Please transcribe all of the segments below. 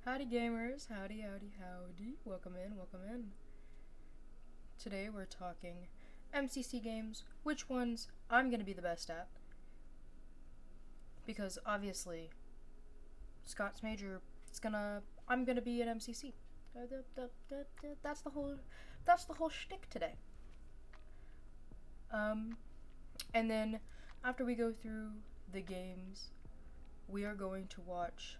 Howdy gamers, howdy, howdy, howdy. Welcome in, welcome in. Today we're talking MCC games, which ones I'm gonna be the best at. Because obviously, Scott's major, I'm gonna be an MCC. That's the whole shtick today. And then after we go through the games, we are going to watch,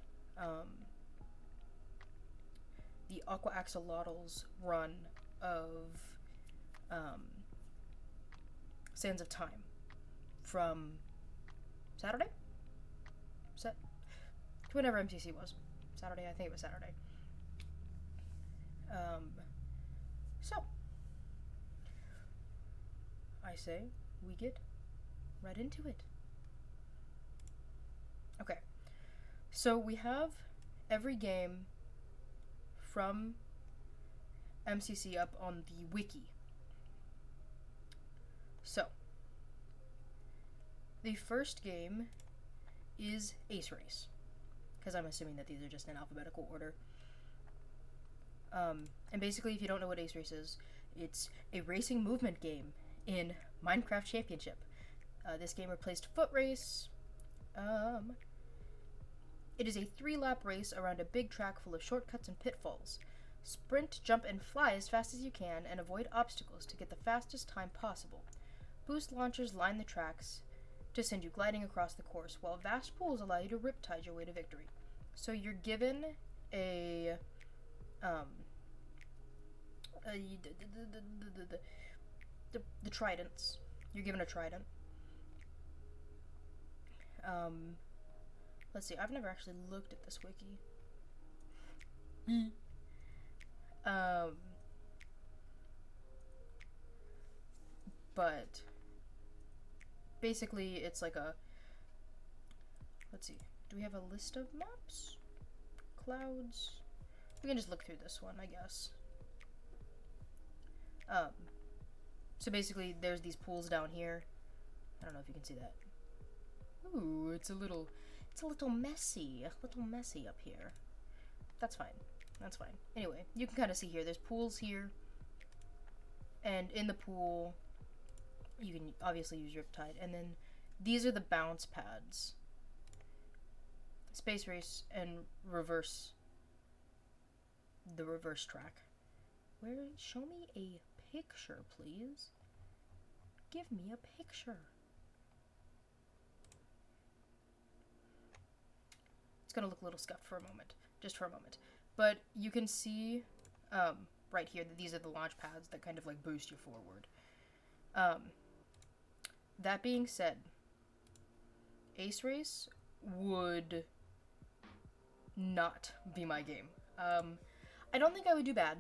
the Aqua Axolotls run of Sands of Time from Saturday? Whenever MCC was. Saturday, I think it was Saturday. So, I say we get right into it. Okay, so we have every game from MCC up on the wiki. So, the first game is Ace Race, because I'm assuming that these are just in alphabetical order. And basically, if you don't know what Ace Race is, it's a racing movement game in Minecraft Championship. This game replaced Foot Race. It is a 3-lap race around a big track full of shortcuts and pitfalls. Sprint, jump, and fly as fast as you can and avoid obstacles to get the fastest time possible. Boost launchers line the tracks to send you gliding across the course, while vast pools allow you to riptide your way to victory. So you're given the tridents. You're given a trident. Let's see, I've never actually looked at this wiki. But basically it's like a, let's see, do we have a list of maps? Clouds? We can just look through this one, I guess. So basically there's these pools down here. I don't know if you can see that. Ooh, it's a little messy. A little messy up here. That's fine. That's fine. Anyway, you can kind of see here. There's pools here. And in the pool, you can obviously use Riptide. And then these are the bounce pads. Space Race and reverse. The reverse track. Show me a picture, please. Give me a picture. It's gonna look a little scuffed for a moment, just for a moment. But you can see right here that these are the launch pads that kind of like boost you forward. That being said, Ace Race would not be my game. I don't think I would do bad,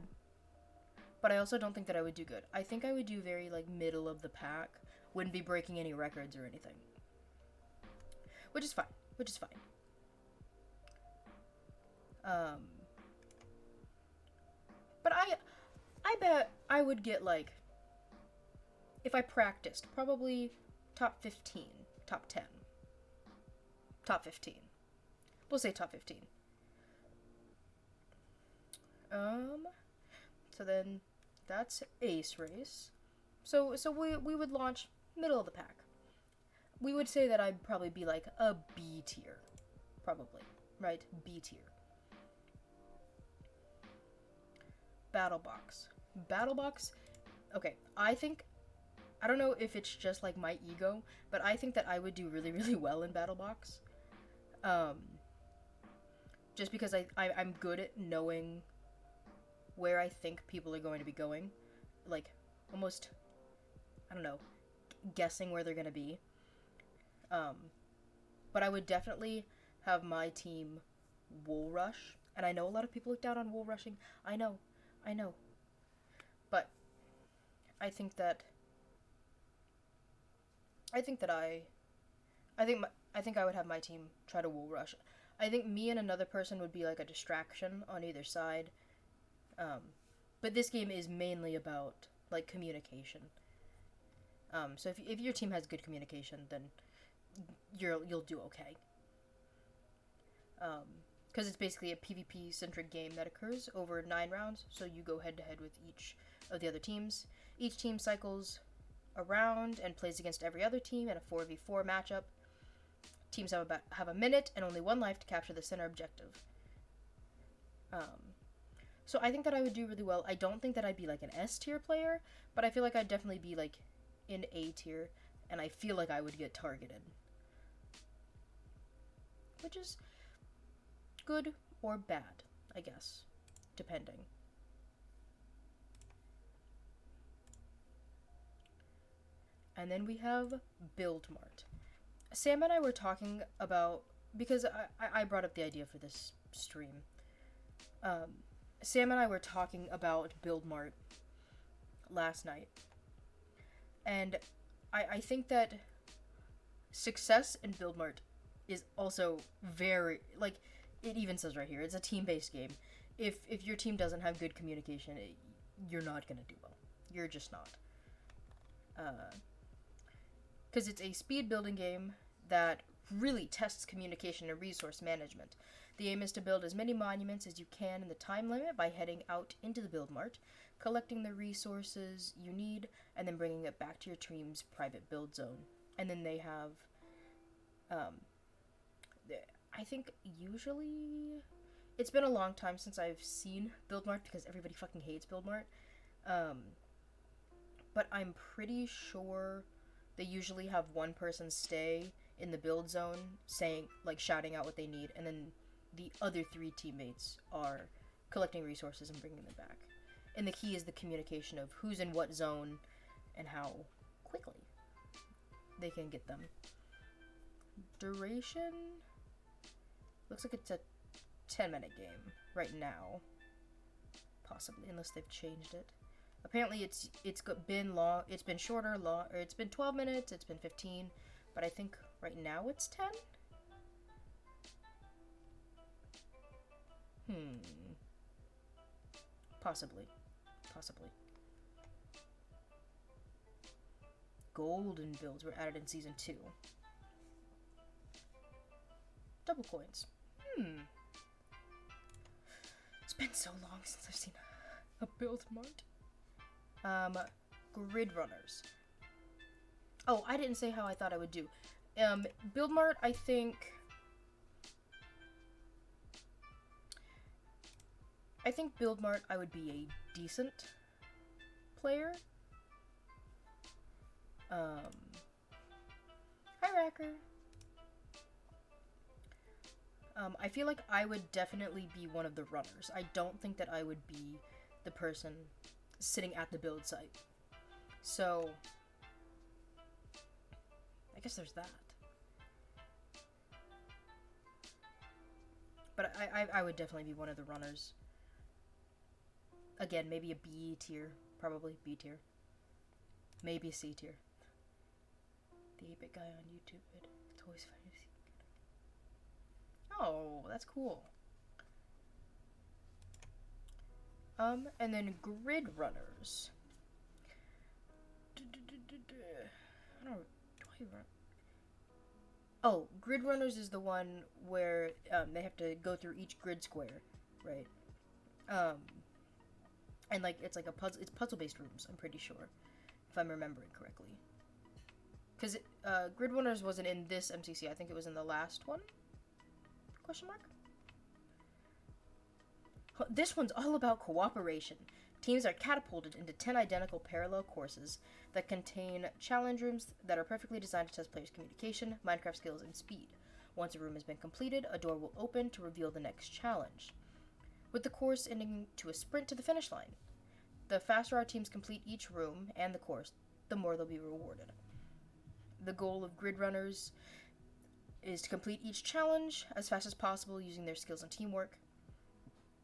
but I also don't think that I would do good. I think I would do very like middle of the pack, wouldn't be breaking any records or anything. Which is fine. But I bet I would get like, if I practiced, probably top 15, top 10, top 15. We'll say top 15. So then that's Ace Race. So we would launch middle of the pack. We would say that I'd probably be like a B tier. Probably. Right? B tier. Battlebox. Okay, I don't know if it's just like my ego, but I think that I would do really, really well in Battlebox. Just because I'm good at knowing where I think people are going to be going. Like, almost, I don't know, guessing where they're going to be. But I would definitely have my team wool rush. And I know a lot of people look down on wool rushing. I know. But I think I would have my team try to wool rush. I think me and another person would be like a distraction on either side. But this game is mainly about like communication. So if your team has good communication, then you'll do okay. because it's basically a PvP-centric game that occurs over 9 rounds, so you go head-to-head with each of the other teams. Each team cycles around and plays against every other team in a 4v4 matchup. Teams have a minute and only 1 life to capture the center objective. So I think that I would do really well. I don't think that I'd be like an S tier player, but I feel like I'd definitely be like in A tier, and I feel like I would get targeted. Which is good or bad, I guess, depending. And then we have Build Mart. Sam and I were talking about, because I brought up the idea for this stream. Sam and I were talking about Build Mart last night. And I think that success in Build Mart is also very, like, it even says right here, it's a team-based game. If your team doesn't have good communication, you're not gonna do well. You're just not. Because it's a speed building game that really tests communication and resource management. The aim is to build as many monuments as you can in the time limit by heading out into the Build Mart, collecting the resources you need, and then bringing it back to your team's private build zone. And then they have, I think usually, it's been a long time since I've seen Build Mart because everybody fucking hates Build Mart. But I'm pretty sure they usually have one person stay in the build zone saying, like, shouting out what they need, and then the other 3 teammates are collecting resources and bringing them back. And the key is the communication of who's in what zone and how quickly they can get them. Duration? Looks like it's a 10-minute game right now. Possibly, unless they've changed it. Apparently it's been long, it's been shorter, or it's been 12 minutes, it's been 15, but I think right now it's 10? Possibly. Golden builds were added in Season 2. Double coins. It's been so long since I've seen a Build Mart. Grid runners. Oh, I didn't say how I thought I would do. Build Mart, I think Build Mart I would be a decent player. Hi, Racker. I feel like I would definitely be one of the runners. I don't think that I would be the person sitting at the build site. So, I guess there's that. But I would definitely be one of the runners. Again, maybe a B tier. Probably B tier. Maybe a C tier. The 8-bit guy on YouTube. It's always funny to see. Oh, that's cool. And then grid runners. I don't know, do I run? Oh, grid runners is the one where they have to go through each grid square, right? And like it's like a puzzle. It's puzzle-based rooms. I'm pretty sure, if I'm remembering correctly. Because grid runners wasn't in this MCC. I think it was in the last one. Question mark. This one's all about cooperation. Teams are catapulted into 10 identical parallel courses that contain challenge rooms that are perfectly designed to test players' communication, Minecraft skills, and speed. Once a room has been completed, a door will open to reveal the next challenge, with the course ending to a sprint to the finish line. The faster our teams complete each room and the course, the more they'll be rewarded. The goal of grid runners is to complete each challenge as fast as possible using their skills and teamwork.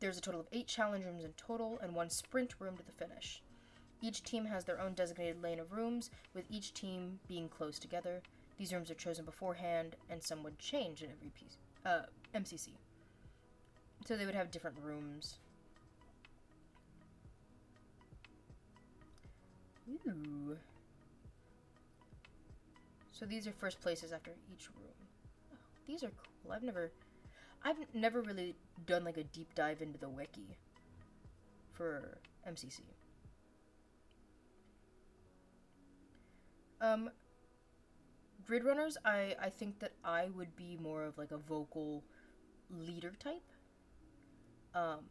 There's a total of 8 challenge rooms in total and 1 sprint room to the finish. Each team has their own designated lane of rooms, with each team being close together. These rooms are chosen beforehand, and some would change in every MCC. So they would have different rooms. Ooh. So these are first places after each room. Oh, these are cool. I've never... I've never really done like a deep dive into the wiki for MCC. Grid runners, I think that I would be more of like a vocal leader type. But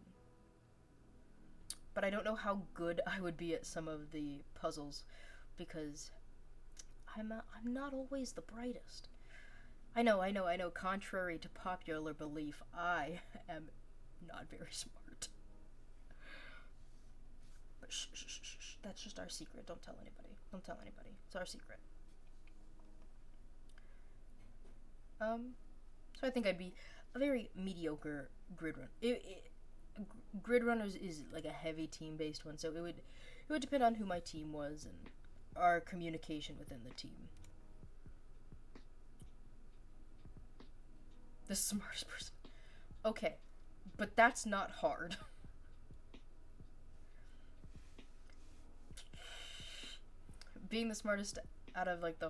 I don't know how good I would be at some of the puzzles because I'm not always the brightest. I know. Contrary to popular belief, I am not very smart. But shh. That's just our secret. Don't tell anybody. It's our secret. So I think I'd be a very mediocre grid runner. Grid runners is like a heavy team-based one, so it would depend on who my team was and our communication within the team. The smartest person. Okay, but that's not hard. Being the smartest out of like the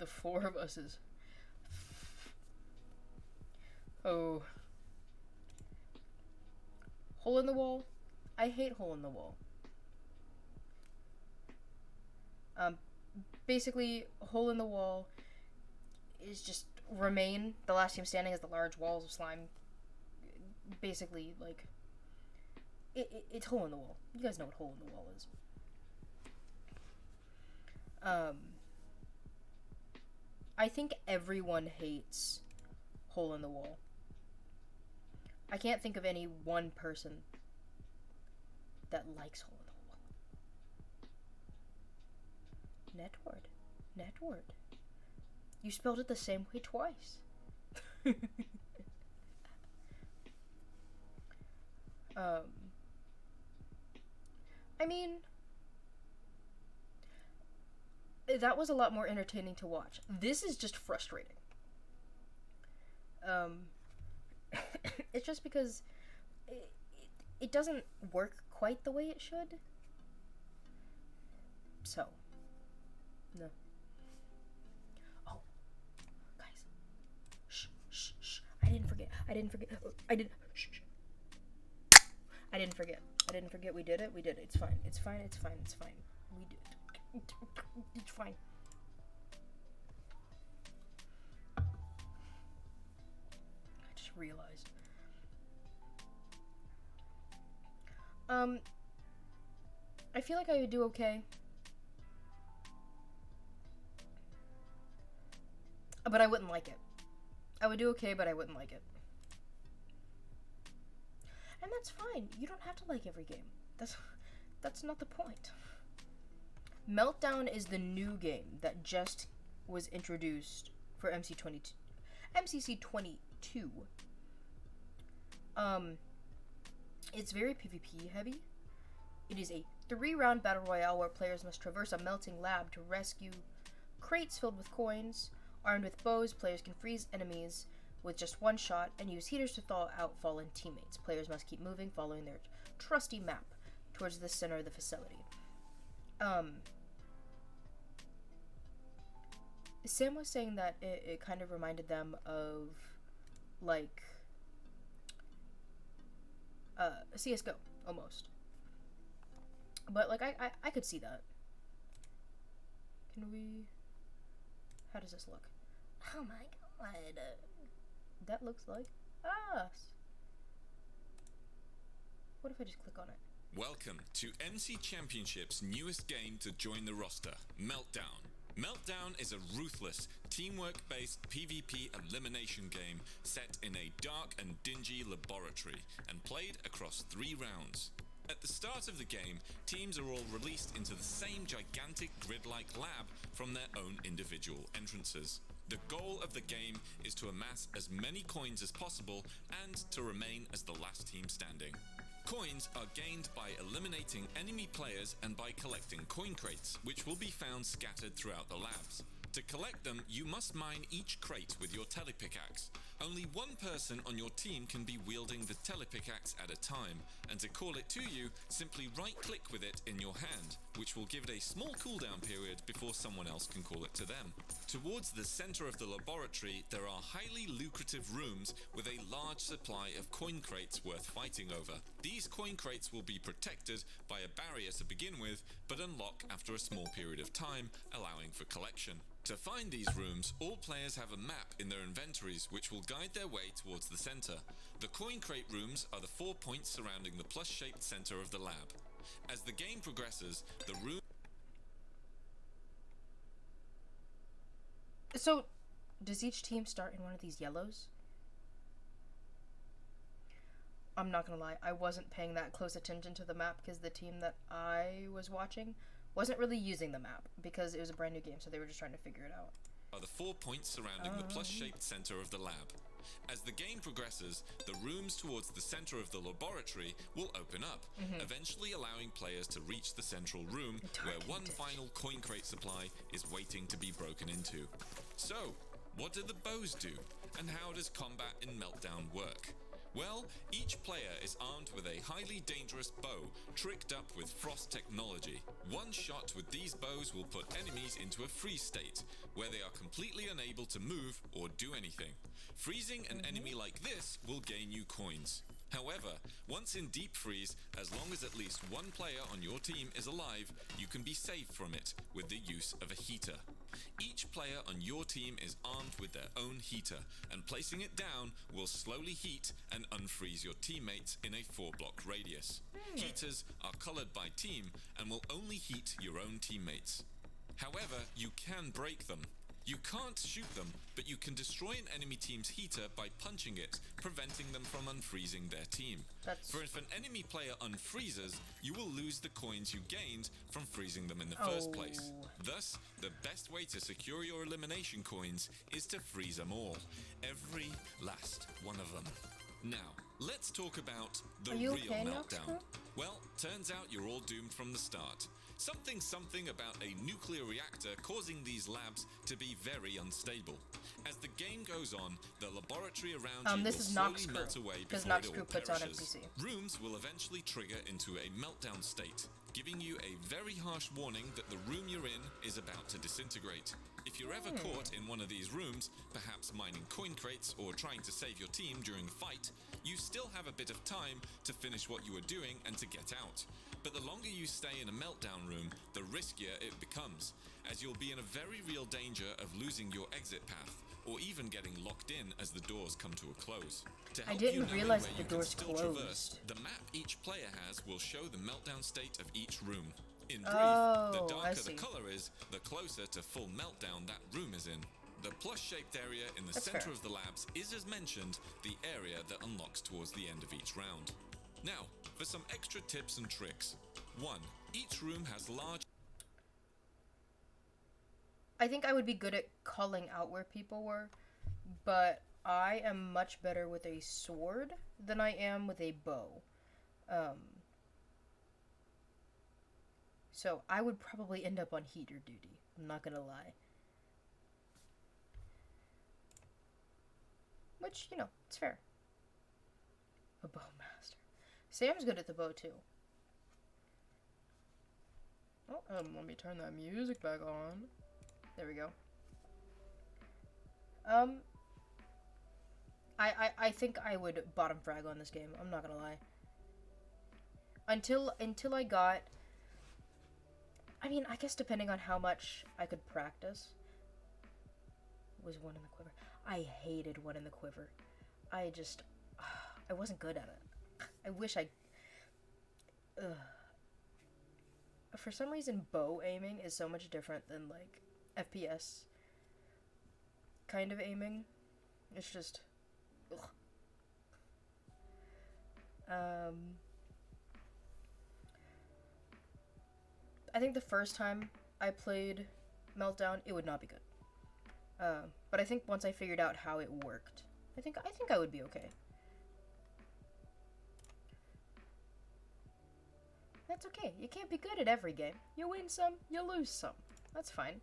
four of us is. Oh. Hole in the wall? I hate hole in the wall. Basically, hole in the wall is just remain. The last team standing as the large walls of slime. Basically, like, it's hole in the wall. You guys know what hole in the wall is. I think everyone hates hole in the wall. I can't think of any one person that likes hole in the wall. Netward. You spelled it the same way twice. I mean, that was a lot more entertaining to watch. This is just frustrating. It's just because it doesn't work quite the way it should. So, no. Oh, guys. Shh. I didn't forget. Shh. I didn't forget. We did it. It's fine. We did it. It's fine. I just realized. I feel like I would do okay. But I wouldn't like it. I would do okay, but I wouldn't like it. And that's fine. You don't have to like every game. That's not the point. Meltdown is the new game that just was introduced for MCC 22. It's very PvP heavy. It is a 3-round battle royale where players must traverse a melting lab to rescue crates filled with coins. Armed with bows, players can freeze enemies with just one shot and use heaters to thaw out fallen teammates. Players must keep moving, following their trusty map towards the center of the facility. Sam was saying that it kind of reminded them of, like, CSGO, almost. But, like, I could see that. Can we... How does this look? Oh my god. That looks like us. What if I just click on it? Welcome to MC Championship's newest game to join the roster, Meltdown. Meltdown is a ruthless, teamwork-based PvP elimination game set in a dark and dingy laboratory and played across 3 rounds. At the start of the game, teams are all released into the same gigantic grid-like lab from their own individual entrances. The goal of the game is to amass as many coins as possible and to remain as the last team standing. Coins are gained by eliminating enemy players and by collecting coin crates, which will be found scattered throughout the labs. To collect them, you must mine each crate with your telepickaxe. Only one person on your team can be wielding the telepickaxe at a time, and to call it to you, simply right-click with it in your hand, which will give it a small cooldown period before someone else can call it to them. Towards the center of the laboratory, there are highly lucrative rooms with a large supply of coin crates worth fighting over. These coin crates will be protected by a barrier to begin with, but unlock after a small period of time, allowing for collection. To find these rooms, all players have a map in their inventories which will guide their way towards the center. The coin crate rooms are the 4 points surrounding the plus-shaped center of the lab. As the game progresses, the room... So, does each team start in one of these yellows? I'm not gonna lie, I wasn't paying that close attention to the map because the team that I was watching wasn't really using the map because it was a brand new game, so they were just trying to figure it out. Are the 4 points surrounding the plus-shaped center of the lab. As the game progresses, the rooms towards the center of the laboratory will open up, eventually allowing players to reach the central room where one final coin crate supply is waiting to be broken into. So, what do the bows do? And how does combat in Meltdown work? Well, each player is armed with a highly dangerous bow, tricked up with frost technology. One shot with these bows will put enemies into a freeze state, where they are completely unable to move or do anything. Freezing an enemy like this will gain you coins. However, once in deep freeze, as long as at least one player on your team is alive, you can be saved from it with the use of a heater. Each player on your team is armed with their own heater, and placing it down will slowly heat and unfreeze your teammates in a 4-block radius. Heaters are colored by team and will only heat your own teammates. However, you can break them. You can't shoot them, but you can destroy an enemy team's heater by punching it, preventing them from unfreezing their team. For if an enemy player unfreezes, you will lose the coins you gained from freezing them in the first place. Thus, the best way to secure your elimination coins is to freeze them all. Every last one of them. Now, let's talk about the real meltdown. Well, turns out you're all doomed from the start. Something about a nuclear reactor causing these labs to be very unstable. As the game goes on, the laboratory around you will slowly melt away before it all perishes. Rooms will eventually trigger into a meltdown state, giving you a very harsh warning that the room you're in is about to disintegrate. If you're ever caught in one of these rooms, perhaps mining coin crates or trying to save your team during a fight, you still have a bit of time to finish what you are doing and to get out. But the longer you stay in a meltdown room, the riskier it becomes, as you'll be in a very real danger of losing your exit path, or even getting locked in as the doors come to a close. To help I didn't you know realize where that the you can doors still closed. traverse, the map each player has will show the meltdown state of each room. In brief, the darker the color is, the closer to full meltdown that room is in. The plus-shaped area in the center of the labs is, as mentioned, the area that unlocks towards the end of each round. Now, for some extra tips and tricks. 1. Each room has large... I think I would be good at calling out where people were, but I am much better with a sword than I am with a bow. So I would probably end up on heater duty. I'm not gonna lie. Which, you know, it's fair. A bowmaster. Sam's good at the bow too. Oh, let me turn that music back on. There we go. I think I would bottom frag on this game. I'm not gonna lie. Until I got... I mean, I guess depending on how much I could practice. Was one in the quiver. I hated one in the quiver. I wasn't good at it. I wish I... For some reason, bow aiming is so much different than, like, FPS kind of aiming. It's just... Ugh. I think the first time I played Meltdown, it would not be good. But I think once I figured out how it worked, I think I would be okay. That's okay. You can't be good at every game. You win some, you lose some. That's fine.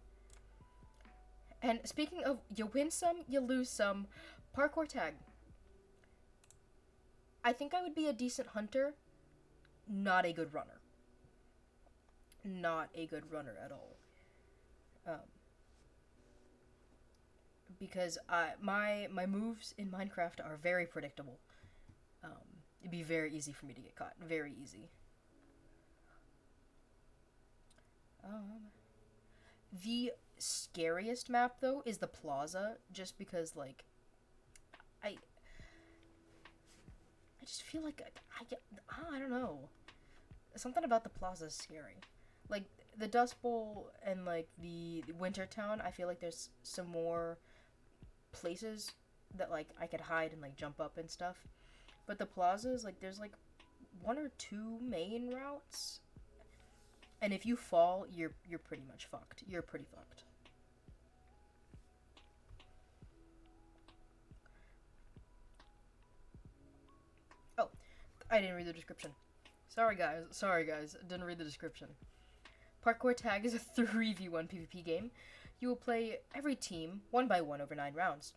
And speaking of, you win some, you lose some. Parkour tag. I think I would be a decent hunter, not a good runner. Not a good runner at all. Because my moves in Minecraft are very predictable. It'd be very easy for me to get caught. Very easy. The scariest map, though, is the plaza, just because, like, I just feel like I don't know. Something about the plaza is scary. Like, the Dust Bowl and, like, the Winter Town, I feel like there's some more places that, like, I could hide and, like, jump up and stuff. But the plazas, like, there's, like, one or two main routes. And if you fall, you're pretty much fucked. You're pretty fucked. Oh, I didn't read the description. Sorry guys, didn't read the description. Parkour Tag is a 3v1 PvP game. You will play every team 1 by 1 over 9 rounds.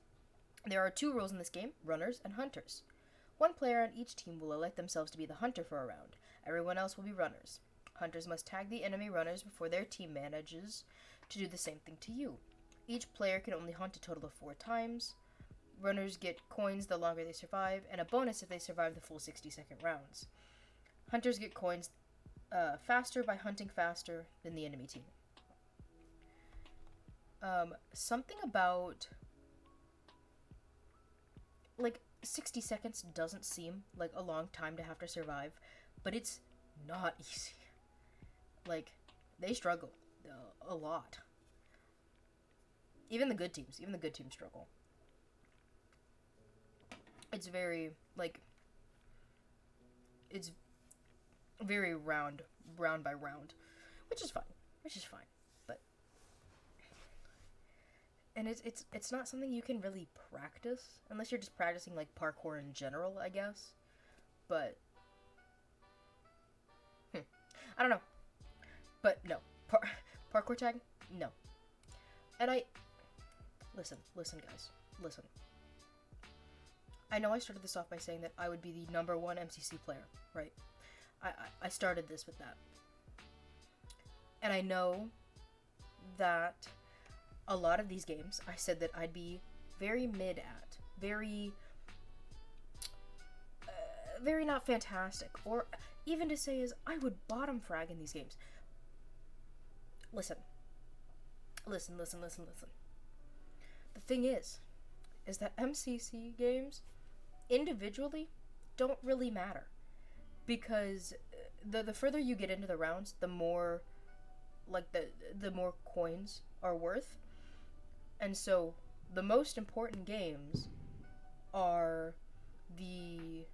There are 2 roles in this game, runners and hunters. 1 player on each team will elect themselves to be the hunter for a round. Everyone else will be runners. Hunters must tag the enemy runners before their team manages to do the same thing to you. Each player can only hunt a total of 4 times. Runners get coins the longer they survive, and a bonus if they survive the full 60-second rounds. Hunters get coins faster by hunting faster than the enemy team. Something about, like, 60 seconds doesn't seem like a long time to have to survive, but it's not easy. Like, they struggle a lot. Even the good teams struggle. It's very, like, it's very round by round, which is fine, but, and it's not something you can really practice, unless you're just practicing, like, parkour in general, I guess, but, I don't know, but no, parkour tag, no, and listen, guys, listen. I know I started this off by saying that I would be the number 1 MCC player, right? I started this with that. And I know that a lot of these games, I said that I'd be very mid at. Very not fantastic. Or even to say is, I would bottom frag in these games. Listen. The thing is that MCC games individually don't really matter, because the further you get into the rounds, the more, like, the more coins are worth, and so the most important games are the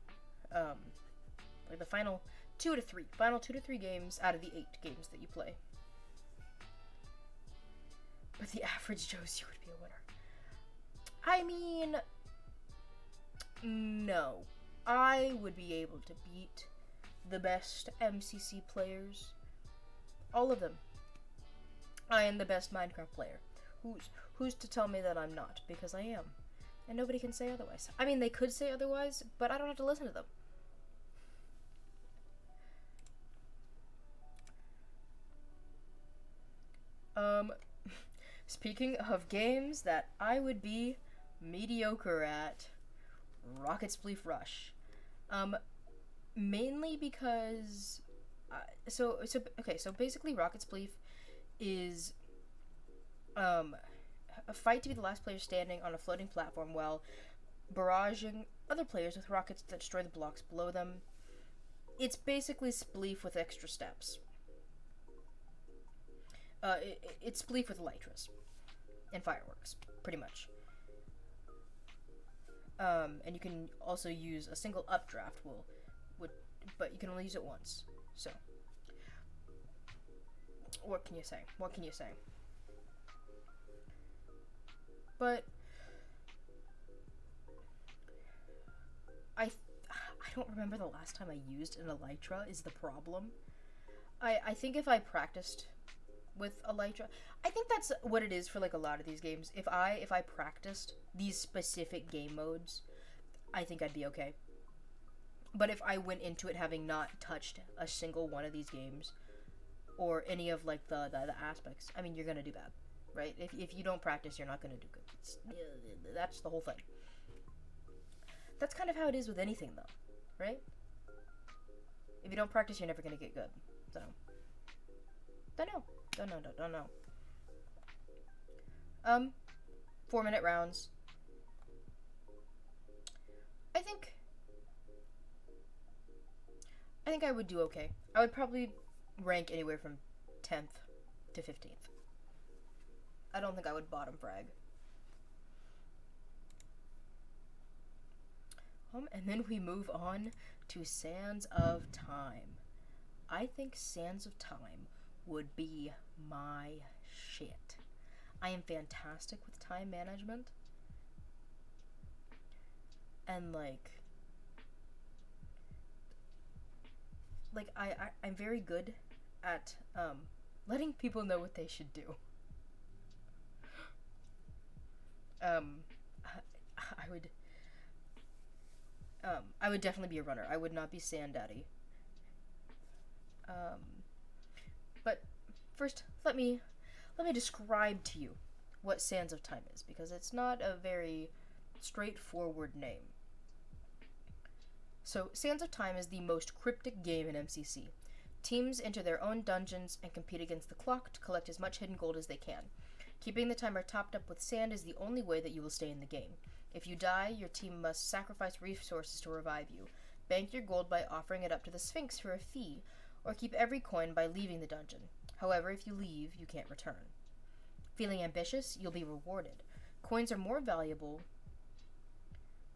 like the final 2 to 3 games out of the 8 games that you play. But the average Josie would be a winner. I mean, no. I would be able to beat the best MCC players. All of them. I am the best Minecraft player. Who's to tell me that I'm not? Because I am. And nobody can say otherwise. I mean, they could say otherwise, but I don't have to listen to them. Speaking of games that I would be mediocre at, Rocket Spleef Rush. Mainly because, so basically Rocket Spleef is, a fight to be the last player standing on a floating platform while barraging other players with rockets that destroy the blocks below them. It's basically Spleef with extra steps. It's Spleef with elytras and fireworks, pretty much. And you can also use a single updraft, but you can only use it once. So, what can you say? But I don't remember the last time I used an elytra is the problem. I think if I practiced with Elytra. I think that's what it is for like a lot of these games. If I practiced these specific game modes, I think I'd be okay. But if I went into it having not touched a single one of these games or any of like the aspects, I mean, you're gonna do bad, right? If you don't practice, you're not gonna do good. That's the whole thing. That's kind of how it is with anything, though, right? If you don't practice, you're never gonna get good. So, don't know. 4-minute rounds. I think I would do okay. I would probably rank anywhere from 10th to 15th. I don't think I would bottom frag. And then we move on to Sands of Time. I think Sands of Time would be my shit. I am fantastic with time management. And I'm very good at letting people know what they should do. I would definitely be a runner. I would not be Sand Daddy. But first, let me describe to you what Sands of Time is, because it's not a very straightforward name. So, Sands of Time is the most cryptic game in MCC. Teams enter their own dungeons and compete against the clock to collect as much hidden gold as they can. Keeping the timer topped up with sand is the only way that you will stay in the game. If you die, your team must sacrifice resources to revive you. Bank your gold by offering it up to the Sphinx for a fee, or keep every coin by leaving the dungeon. However, if you leave, you can't return. Feeling ambitious, you'll be rewarded. Coins are more valuable.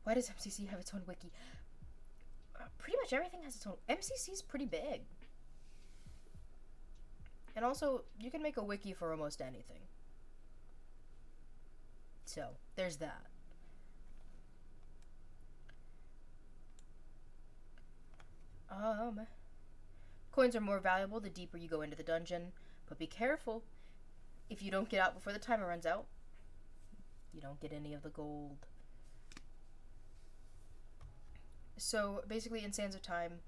Why does MCC have its own wiki? Pretty much everything has its own. MCC's pretty big. And also, you can make a wiki for almost anything. So, there's that. Coins are more valuable the deeper you go into the dungeon, but be careful. If you don't get out before the timer runs out, you don't get any of the gold. So, basically, in Sands of Time,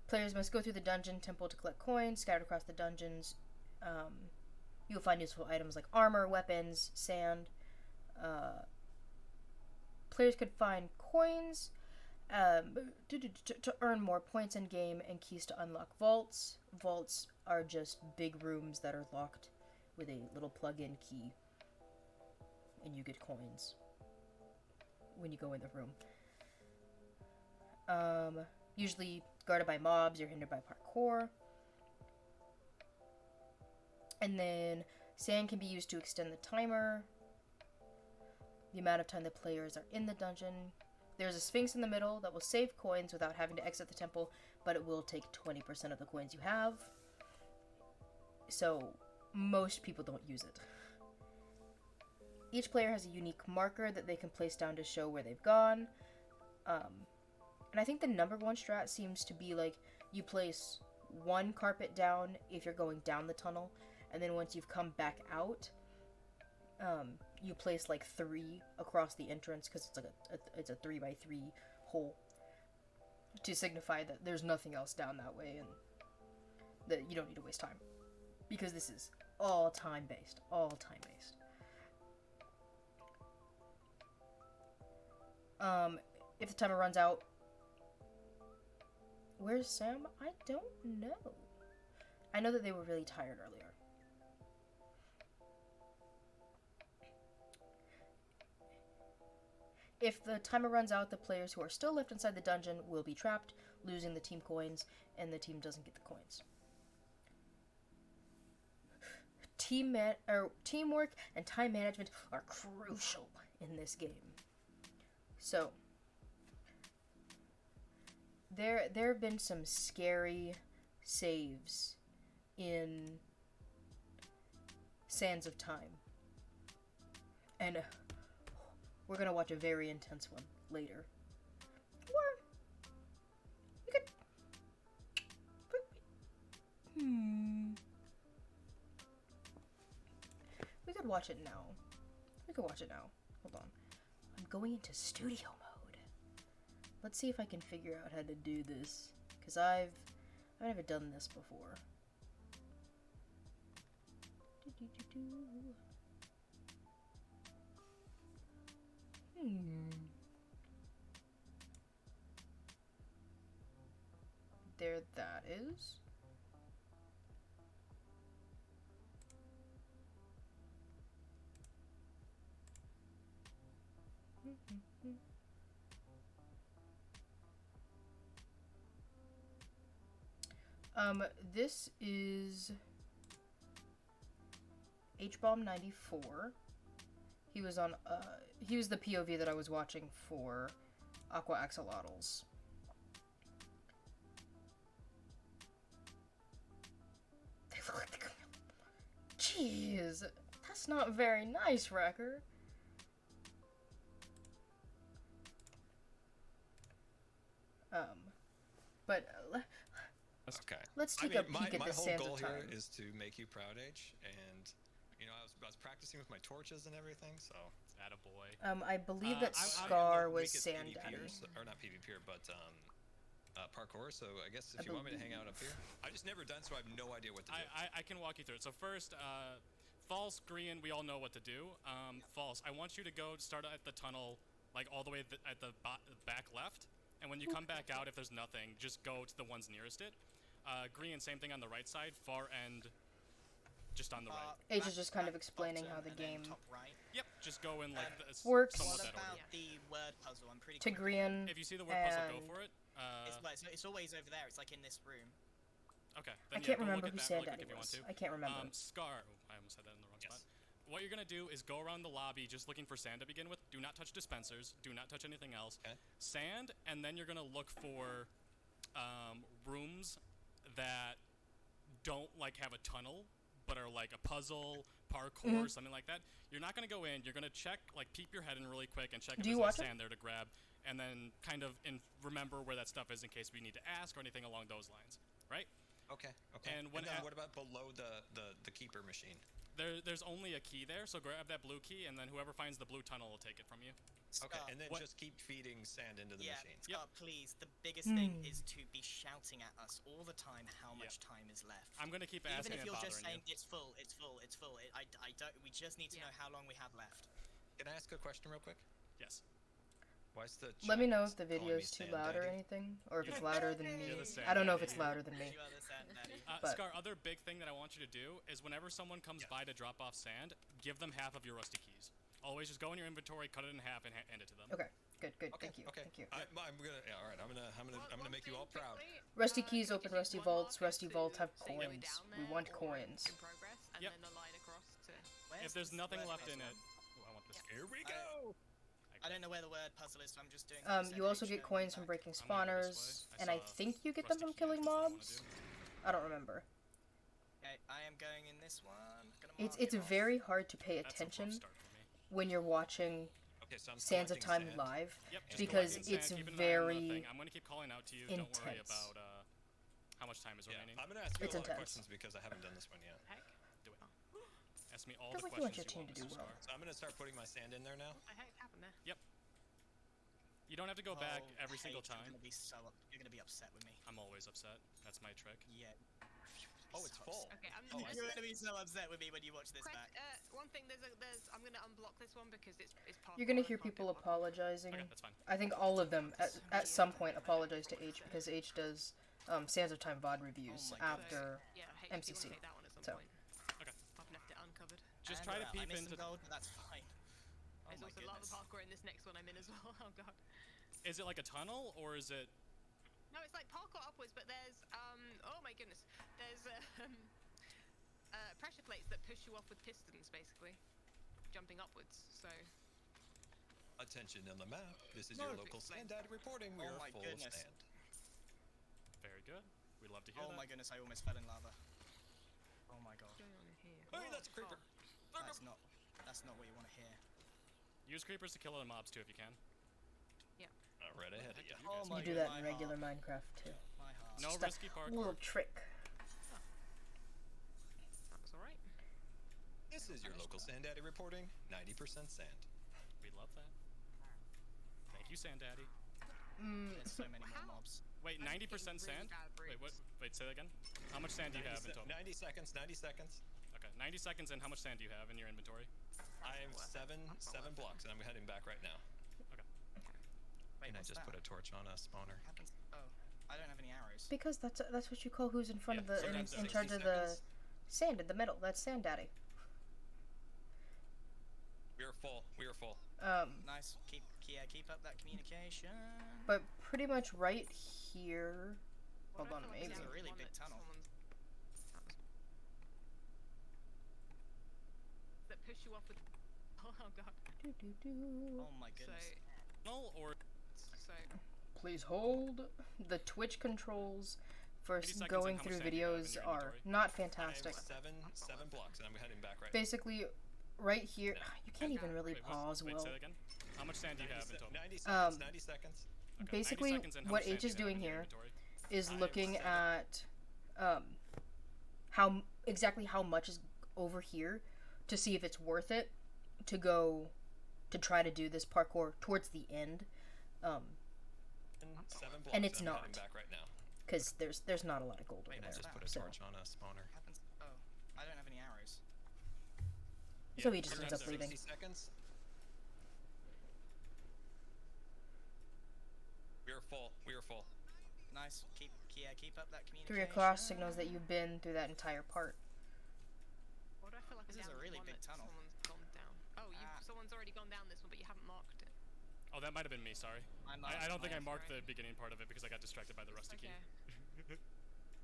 players must go through the dungeon temple to collect coins scattered across the dungeons. You'll find useful items like armor, weapons, sand. Players could find coins to earn more points in game and keys to unlock vaults. Vaults are just big rooms that are locked with a little plug-in key, and you get coins when you go in the room. Usually guarded by mobs, you're hindered by parkour. And then sand can be used to extend the timer, the amount of time the players are in the dungeon. There's a Sphinx in the middle that will save coins without having to exit the temple, but it will take 20% of the coins you have. So, most people don't use it. Each player has a unique marker that they can place down to show where they've gone. And I think the number one strat seems to be like, you place one carpet down if you're going down the tunnel, and then once you've come back out, you place like 3 across the entrance, because it's a 3x3 hole, to signify that there's nothing else down that way and that you don't need to waste time, because this is all time based. If the timer runs out, where's Sam? I don't know. I know that they were really tired earlier. If the timer runs out, the players who are still left inside the dungeon will be trapped, losing the team coins, and the team doesn't get the coins. Teamwork and time management are crucial in this game. So, there have been some scary saves in Sands of Time. And we're gonna watch a very intense one later. Or we could We could watch it now. We could watch it now. Hold on. I'm going into studio mode. Let's see if I can figure out how to do this. Because I've never done this before. There that is. This is H-Bomb 94. He was on, he was the POV that I was watching for Aqua Axolotls. They look like the Jeez, that's not very nice, Wrecker. But Okay. Let's take a peek at my the whole sands goal of here time. is to make you proud, H, and you know I was practicing with my torches and everything, so. Attaboy. I believe that I'm Scar the was weakest Sand Daddy. PvPers, or not PvPer, but parkour. So I guess if you want me to hang out up here, I've just never done, so I have no idea what to do. I can walk you through it. So first, false green, we all know what to do. False, I want you to go start at the tunnel, like all the way at the back left, and when you come back out, if there's nothing, just go to the ones nearest it. Green, same thing on the right side, far end, just on the right. H is just kind of explaining how the game top right. Yep, just go in like works. somewhat What that about order. the word puzzle? I'm pretty to quick. green. If you see the word puzzle, go and- for it. It's always over there. It's like in this room. Okay. I Then can't go remember look who at that Sand really Daddy quick if you want was. to. I can't remember. Scar. Oh, I almost said that in the wrong spot. What you're gonna do is go around the lobby just looking for sand to begin with. Do not touch dispensers. Do not touch anything else. Okay. Sand, and then you're gonna look for rooms that don't like have a tunnel, but are like a puzzle, parkour, something like that. You're not gonna go in. You're gonna check, like, peep your head in really quick and check if Do you there's watch any sand there to grab, and then kind of remember where that stuff is in case we need to ask or anything along those lines, right? Okay. Okay. And when then what about below the keeper machine? There's only a key there, so grab that blue key, and then whoever finds the blue tunnel will take it from you. Okay, and then what- just keep feeding sand into the Yeah, machine. Scott, please. The biggest thing is to be shouting at us all the time how much time is left. I'm gonna keep Even asking if and you're bothering just saying you. it's full, it's full, it's full. I don't. We just need to know how long we have left. Can I ask a question real quick? Yes. Why is the Let me chat know if the calling video me is too Sand loud or Daddy? anything, or if You're it's the louder than me. You're the Sand I don't know if Daddy. it's louder than me. You are the Sand Daddy. But- Scar, other big thing that I want you to do is whenever someone comes by to drop off sand, give them half of your rusty keys. Always just go in your inventory, cut it in half, and hand it to them. Okay, good. Okay, Thank you. okay. Thank you. I'm gonna. Yeah, all right. I'm gonna make you all proud. Rusty keys open rusty vaults. Rusty vaults have coins. We want coins. In progress, and Yep. then the line across to. Where's If there's this nothing word left in puzzle? it, oh, I want this. Here we go. I don't know where the word puzzle is, so I'm just doing. You also get coins from breaking I'm gonna go this spawners, way. and I saw think you get them rusty from key, killing that's what I wanna mobs. do. I don't remember. Okay, I am going in this one. Gonna It's mark it off. very hard to pay That's a rough attention start for me. when you're watching Okay, so I'm Sands of collecting Time sand. live Yep, just because collect sand, it's keep an eye on the very thing. I'm gonna keep calling out to you. Don't worry intense. about how much time is Yeah, remaining. I'm gonna ask you It's a lot of intense. questions because I haven't done this one yet. Heck? Do it. Ask me all Feels the like you want questions your team to want, do Mr. well. Scar. So I'm gonna start putting my sand in there now. What the heck happened there? Yep. You don't have to go back Oh, every single Paige, time. You're gonna be upset with me. I'm always upset. That's my trick. Yeah. Oh, it's full. Okay, I'm Oh, just. I You're gonna be so upset with me when you watch this back. One thing, I'm gonna unblock this one because it's part. You're gonna hear people apologizing. Okay, that's fine. I think all of them at some point apologize to H because H does Sands of Time VOD reviews Oh my God. after. Yeah, hey, MCC. Take that one at some So. point. Okay. I've left it uncovered. Just And try to I peep missed into. some gold, but that's fine. Oh There's my also lava goodness. parkour in this next one I'm in as well. Oh god. Is it like a tunnel or is it? No, it's like parkour upwards, but there's oh my goodness, there's pressure plates that push you off with pistons, basically, jumping upwards. So Attention on the map. This is your local sand daddy reporting. We Oh are my full goodness. of sand. Very good. We'd love to hear Oh that. my goodness, I almost fell in lava. Oh my god. what's going on in here? Hey, that's a creeper. That's not what you want to hear. Use creepers to kill other mobs too if you can. Right ahead of you. Oh You my do god, that in my regular heart. Minecraft too. My heart. No Just a risky parkour. little trick. That was alright. This is your local Sand Daddy reporting 90% sand. We love that. Thank you, Sand Daddy. There's so many more mobs. Wait, 90% sand? Wait, what? Wait, say that again. How much sand do you have in total? 90 seconds, 90 seconds. Okay, 90 seconds, and how much sand do you have in your inventory? I have seven blocks, and I'm heading back right now. Okay. Wait, And I what's just that? put a torch on a spawner. Happens. Oh, I don't have any arrows. Because that's what you call who's in front Yeah, of the sometimes in it's charge 60 of the seconds. sand in the middle. That's Sand Daddy. We are full. We are full. Nice. Keep up that communication. But pretty much right here. Hold on, maybe. It's a really big tunnel. That push you off with. Oh god. Oh my So, goodness. No, or so. Please hold. The Twitch controls for 80 seconds going and how through much sand do you have in videos your are inventory? not I fantastic. have seven blocks, and I'm heading back right now. Basically, right here, you can't even really wait, pause, wait, Will. say that again. How much sand do you have in total? 90 seconds, 90 seconds. Okay, 90 Basically, seconds, and how what much sand H do is you have doing in your here inventory? is I have looking 7. at exactly how much is over here to see if it's worth it to go to try to do this parkour towards the end. 7 blocks, And it's I'm not. heading back right now. Because there's not a lot of gold over Wait, And I there. just put a So, torch on a spawner. Happens. Oh, I don't have any arrows. so he just ends sometimes up there's leaving. 60 seconds. We are full. We are full. Nice. Keep up that communication. 3 across signals that you've been through that entire part. Why do I feel like This I'm is a down really one big that tunnel. Someone's gone down. Oh, someone's already gone down this one, but you haven't marked it. Oh, that might have been me, sorry. I don't think I marked the beginning part of it because I got distracted by the rusty key. Okay.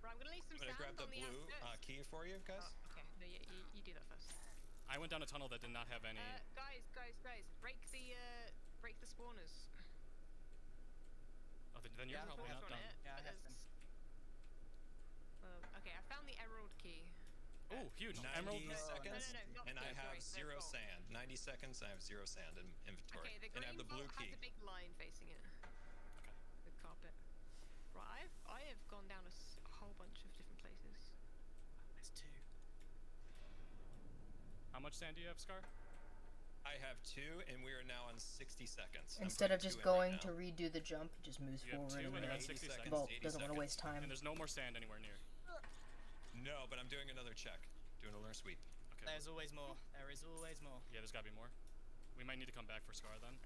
Right, I'm gonna leave some I'm gonna sand grab the on the blue outskirts. key for you, guys. Oh, okay. No, you do that first. I went down a tunnel that did not have any... Guys, break the spawners. Oh, then you're Yeah, probably That's not on done. it. Yeah, I have them. Okay, I found the emerald key. Oh, huge. 90 Emerald. seconds, No, not and I good, have sorry, 0 gold. sand. 90 seconds, I have 0 sand in inventory. Okay, the And I green have the blue vault key. has a big line facing it. Okay. The carpet. Right, I have gone down a whole bunch of different places. There's 2. How much sand do you have, Scar? I have 2, and we are now on 60 seconds. Instead of just I'm putting 2 in going right to now. redo the jump, it just moves You have forward 2 and and you're the at 60 seconds. vault 80 doesn't want to seconds. waste time. And there's no more sand anywhere near. No, but I'm doing another check. Doing a lunar sweep. Okay. There's always more. There is always more. Yeah, there's gotta be more. We might need to come back for Scar then.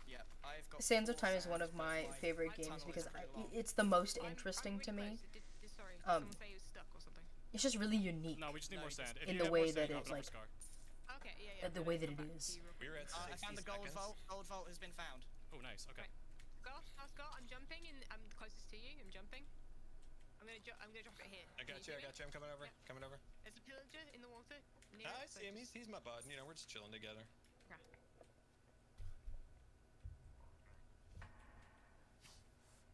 Yep, I've got. Sands of 4 Time is one sand, of but my favorite my games tunnel is because pretty long. it's the most I'm interesting to really me. close. Sorry, did Um, someone say he was stuck or something? It's just really unique. No, we just need No, more just sand. If in you the have way more sand, that drop it, it over like, Scar. Okay, yeah. the way that it is. We're at 60 I found the gold seconds. vault. Gold vault has been found. Oh, nice. Okay. Scott, I'm jumping and I'm closest to you. I'm jumping. I'm gonna drop it here. I Can got you. do I it? got you. I'm coming over. Yep. Coming over. There's a pillager in the water. Near I it, so see him. just- He's my bud. You know, we're just chilling together. Okay.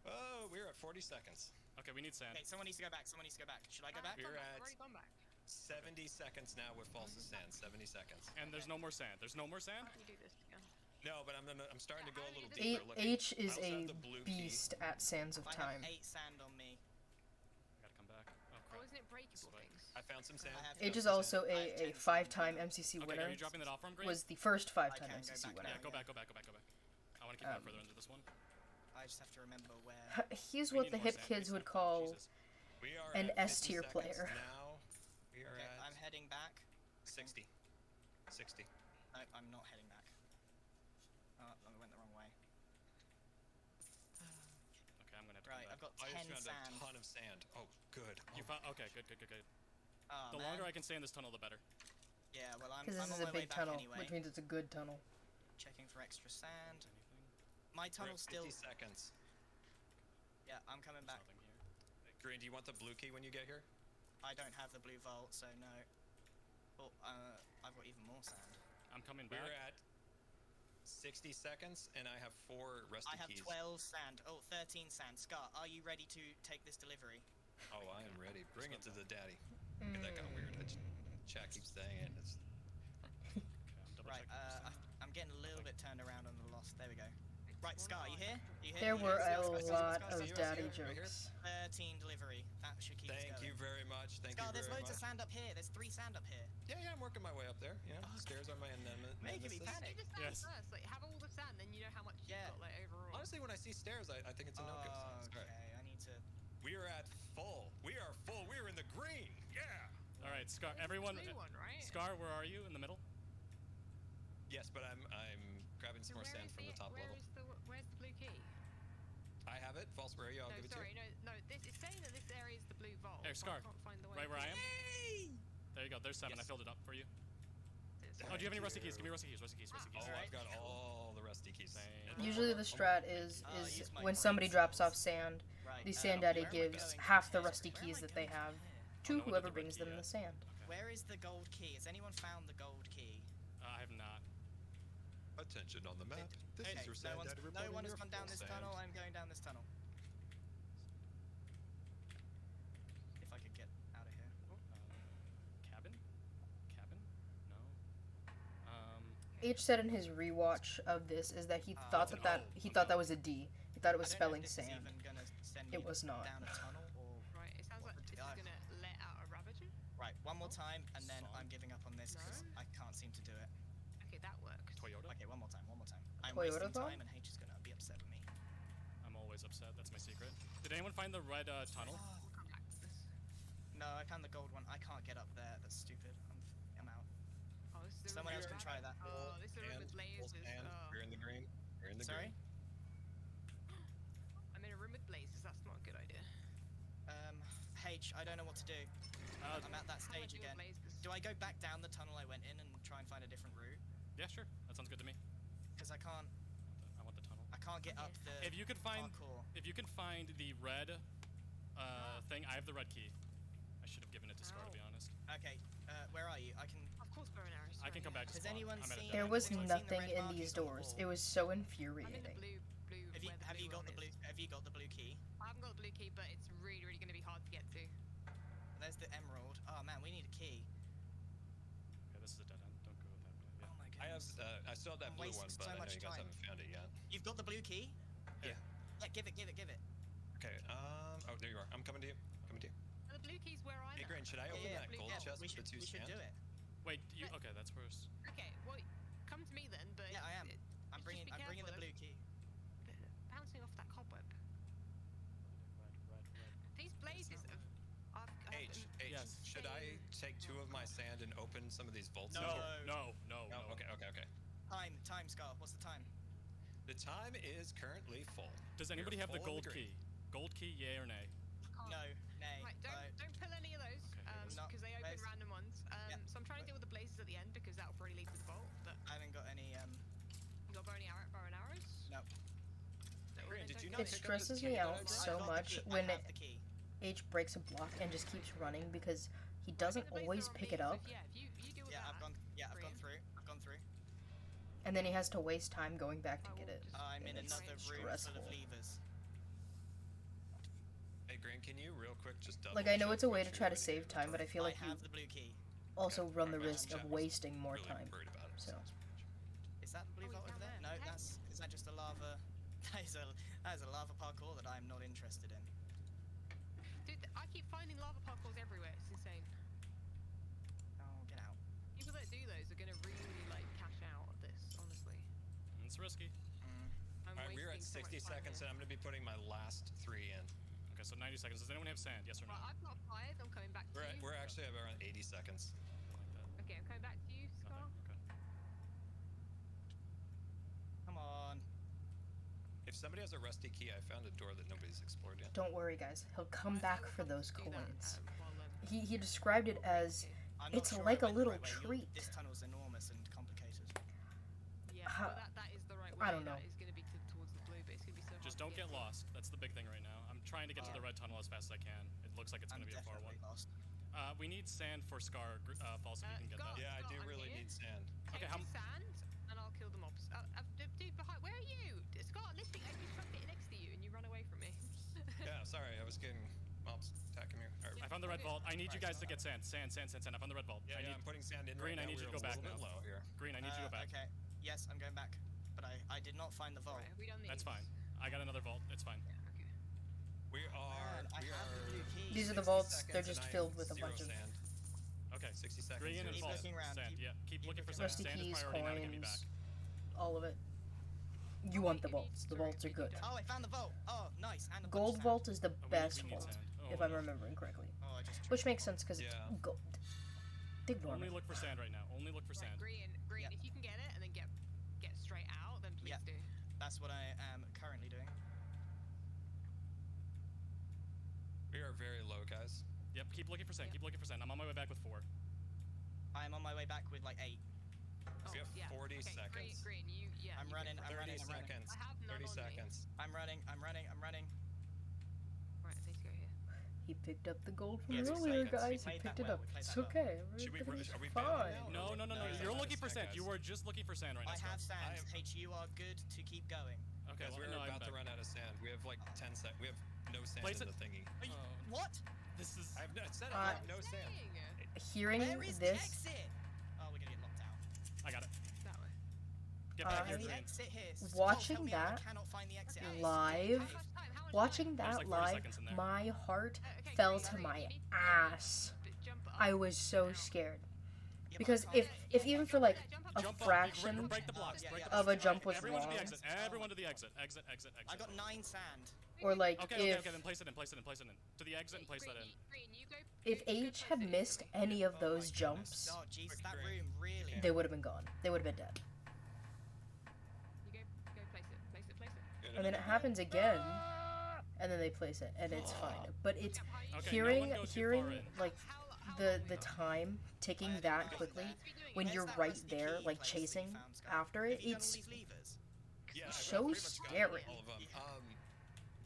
Oh, we're at 40 seconds. Okay, we need sand. Okay, someone needs to go back. Should I go back? We're I've at already gone back. 70 seconds now with false sand. 70 seconds. And there's no more sand. There's no more sand? How do you do this again? No, but I'm starting to go a little H, deeper. looking. H is I also a have the blue key. beast at Sands of I Time. have 8 sand on me. I gotta come back. Oh, Oh, crap. isn't it breakable things? I found some sand. I have H is 10%. also I have a 10 5-time sand. MCC Okay, winner. are you dropping that off from Green? Was the first 5-time I can go MCC back winner. now. Yeah, go back. I want to keep going further into this one. I just have to remember where. He's We what need the more hip sand, kids please. would call Jesus. We are an at 50 S-tier seconds player. Now we are Okay, at I'm heading back. 60. 60. No, I'm not heading back. Oh, I went the wrong way. Okay, I'm gonna have to Right, come I've back. got I 10 just found sand. a ton of sand. Oh, good. You found? Okay, good. Oh, The man. longer I can stay in this tunnel, the better. Yeah, well, I'm Because this on is my a way big back tunnel, anyway. which means it's a good tunnel. Checking for extra sand. Anything? My We're tunnel's at still. 50 seconds. Yeah, I'm coming There's back. nothing here. Green, do you want the blue key when you get here? I don't have the blue vault, so no. Oh, I've got even more sand. I'm coming back. We're at 60 seconds, and I have 4 rusty I have keys. 12 sand. Oh, 13 sand. Scott, are you ready to take this delivery? Oh, I am ready. Bring it to the daddy. Okay, that got weird. Chat keeps saying it. It's Okay, I'm double Right, checking. I'm getting a little bit turned around on the lost. There we go. Right, Scar, you here? You here? There You were here? a Scar, Scar, lot Scar, of Scar, daddy right here. jokes. 13 delivery. That should keep us Thank going. you very much. Thank Scar, you there's very loads much. of sand up here. There's 3 sand up here. Yeah, I'm working my way up there. You know, stairs are my Making me nemesis. panic. Do the sand Yes. first. Like, have all the sand, then you know how much Yeah. you've got, like, overall. Honestly, when I see stairs, I think it's a no-go sign. It's Okay, alright. I need to... We are at full. We are full. We are in the green. Yeah. All right, Scar. This is the Everyone. blue one, right? Scar, where are you? In the middle. Yes, but I'm grabbing some So more where sand is from the top level. where's the blue key? I have it. False, where are you? I'll No, give it sorry, to you. no. This is saying that this area is the blue vault. Here, but Scar. I can't find the way. Right where I am. Hey! There you go. There's 7. I Yes. filled it up for you. It's- Oh, do you have any rusty keys? you. Give me rusty keys. Rusty keys. Rusty keys. Oh, Alright. I've got all the rusty keys. Same. Usually the strat is use my when somebody brain drops off cells. sand, Right, the sand daddy where am I gives going half from the here? rusty Where am keys I that they going have from here? to know what whoever the red brings key them the is. sand. Where is the gold key? Has anyone found the gold key? I have not. Attention on the map. This Okay, is your no, sand one's, daddy no reporting one has your gone down full this sand. tunnel. I'm going down this tunnel. If I could get out of here. Cabin? Cabin? No. H said in his rewatch of this is that he thought It's that an O. he thought that was a D. He thought it was I don't know spelling if this is sand. even gonna send It me was not. down a tunnel or... Right, it sounds What like would this is I- gonna let out a ravager. Right, one more time, and then Song. I'm giving up on this because No. I can't seem to do it. Okay, that worked. Toyota? Okay, one more time, one more time. I'm Toyota wasting though? time, and H is gonna be upset with me. I'm always upset. That's my secret. Did anyone find the red tunnel? We'll come back to this. No, I found the gold one. I can't get up there. That's stupid. I'm out. Oh, this is the Someone room else with can try ravage. that. Oh, this is the room with Full lasers. sand. Oh. We're in the green. We're in the Sorry? green. I'm in a room with blazes. That's not a good idea. H, I don't know what to do. I'm at that How do I stage deal with again. blazes? Do I go back down the tunnel I went in and try and find a different route? Yeah, sure. That sounds good to me. Because I can't I want the tunnel. get up the If you could find, parkour. if you can find the red thing, I have the red key. I should have given it to Scar, to be honest. Okay, where are you? I can... Of course, bow and arrows. I can come back to Has spawn. anyone I'm at a seen- dead There end. was Anyone seen the nothing red in markings these on the doors. wall? It was so I'm in the infuriating. blue. Have you, where have you got the one blue? is. Have you got the blue key? I haven't got the blue key, but it's really, really going to be hard to get to. There's the emerald. Oh man, we need a key. Okay, this is a dead end. Don't go that way. Oh Yeah. my I have. goodness. I still have that I'm blue one, wasting but so I know much you guys time. haven't found it yet. You've got the blue key? Yeah. Yeah, give it. Okay. Oh, there you are. I'm coming to you. Coming to you. And the blue key's where I'm Hey, at. Grain, should I Yeah, open yeah, that blue- gold yeah, chest we with the should, 2 we should sand? do it. Wait, you? Okay, that's worse. Okay, well, come to me then, but... Yeah, I am. I'm just bringing be the careful, blue key. Bouncing off that cobweb. These blazes have... H, Yes. should I take 2 of my sand and open some of these vaults? No. in here? No. No. Okay. Time, Scar. What's the time? The time is currently full. Does We are anybody have the full in gold green. key? Gold key, yay or nay? Can't. No, nay. Right, don't pull any of those, Okay, no, because they open where's- random ones. Yeah. So I'm trying to deal with the blazes at the end, because that'll probably lead to the vault, but I haven't got any. you got bow and arrows? No. Grant, did you Don't not It pick up this stresses key me that out I brought? so I've got the much key. when I have the key. H breaks a block and just keeps running because he doesn't The blazes always are on pick me, it so up, if you deal with Yeah, that. I've gone. Yeah, I've gone Brilliant. through. I've gone through. and then he has to waste time going back to I get will it. just- I'm in and it's another room full stressful. of levers. Hey, Grant, can you real quick just double Like I know check it's a way what to you're try to in save the time, but I inventory? feel like I you have the blue key. also Okay, run the alright, risk I'm of just wasting more really time. worried about it, So Is that the blue Oh, vault he's over there? down No, there. is that just a lava? That is a lava parkour that I'm not interested in. Dude, I keep finding lava parkours everywhere. It's insane. Oh, get out. People that do those are gonna really like cash out of this, honestly. It's risky. I'm Alright, we're at wasting so 60 much time seconds, here. and I'm going to be putting my last 3 in. Okay, so 90 seconds. Does anyone have sand? Yes or no? Right, I've got 5. I'm coming back to you. We're actually at around 80 seconds. Something like that. Okay, I'm coming back to you, Scar. Nothing. Okay. Come on. If somebody has a rusty key, I found a door that nobody's explored yet. don't worry, guys. He'll come I back will for come those to do that, coins. while, He described it as I'm not It's sure like I a went the little right way. treat. This tunnel's enormous and complicated. yeah, How- well, that is the right way. I don't know. That is going to be towards the blue, but it's going to be so hard Just to don't get to. lost. That's the big thing right now. I'm trying to get to the red tunnel as fast as I can. It looks like it's I'm going to be a far one. definitely lost. We need sand for Scar, False, if you can get Scar- that. Yeah, I do I'm really here. need sand. Take Okay, the sand, and I'll kill the mobs. Dude, behind, where are you? Scott, listen, I just tried to get next to you, and you run away from me. Yeah, sorry, I was getting mobs attacking me. Alright. I found the red vault. I need you Right, guys to get sand. Sand. I found the red vault. Yeah, I need I'm putting sand in Green, right I now. need you to We're go back a little now. bit low here. Green. I need you to go back. Okay. Yes, I'm going back. but I did not find the vault. Right, have we done these? That's fine. I got another vault. It's fine. Yeah, okay. We are. Man, I we have the are blue key. These are the 60 vaults. They're seconds just and I filled have with a 0 bunch of sand. Okay. 60 seconds. Green and Keep vault. looking around, Sand. keep- Yeah. Keep looking for looking sand. rusty Sand is keys, priority now to get me back. coins, all of it. You Oh, want wait, the it vaults. needs The to vaults are be good. done. Oh, I found the vault. Oh, nice. And a bunch of Gold sand. vault is the Oh, best we need vault, sand. Oh, if I'm no. remembering correctly. Oh, I just Which tripped makes the sense because it's Yeah. gold. Ignore Only me. look for sand right now. Only look for Right, sand. green. Yeah. If you can get it and then get straight out, then please Yeah. do. vault. That's what I am currently doing. We are very low, guys. Yep. Keep looking for sand. Yep. Keep looking for sand. I'm on my way back with 4. I am on my way back with like 8. Oh, We have yeah. 40 okay, seconds. Green, you, yeah. I'm you go running, for it. I'm 30 running, I'm running. seconds. I have none 30 on me. seconds. I'm running. Right, I need to go here. He picked up the gold from Yes, earlier, seconds. guys. He played picked that it well, up. we played It's that well. okay. Should we- Everything's are we fine. bailing No, no, no, no. No, You're no, looking no, for no, sand. guys. You were just looking for sand right now. I Scott. have sand. I am- H, you are good to keep going. Okay. Guys, Well, we're no, I'm about back. to run out of sand. We have like 10 seconds. We have no sand Place in it. the thingy. Are you, Oh. what? This is. I have no, I said I have no sand. Dang! Hearing Where is the this, exit? Oh, we're gonna get locked out. I got it. That way. Get back I- here, Where's the Green. exit here? Scott, Watching help me out. that I cannot find the exit out. Okay. live, How much time? How much watching time? There's that like 40 live, seconds in there. my heart Okay, fell Green, to Green, my you need to ass. jump up. I was so Now. scared. Yeah, but Because I if can't- if even for like Jump up, a Jump up. fraction Break the blocks. Yeah, break yeah, the of a blocks. jump was Everyone to the wrong. exit. Everyone to the exit. Exit. Exit. Exit. I got 9 sand. or like Okay. Okay. if Okay. Then place it in. Place it in. Place it in. To the exit and place that in. Green, you go. if you go H place had it in missed for me. any of Oh my those goodness. jumps, Oh, jeez, Quick that drink. room really. they would have been gone. They would have been dead. You go place it. Place it. Place it. Good. And then it happens again, and then they place it, and it's fine. But it's Jump high. Okay. hearing no one go too hearing far in. like How the long the is it? time ticking I that didn't quickly know that. when Where's you're that right rusty there, key like place that you chasing found, Scott? after it. Have you done all It's these levers? Yeah, I've so pretty much gotten scary. all of them.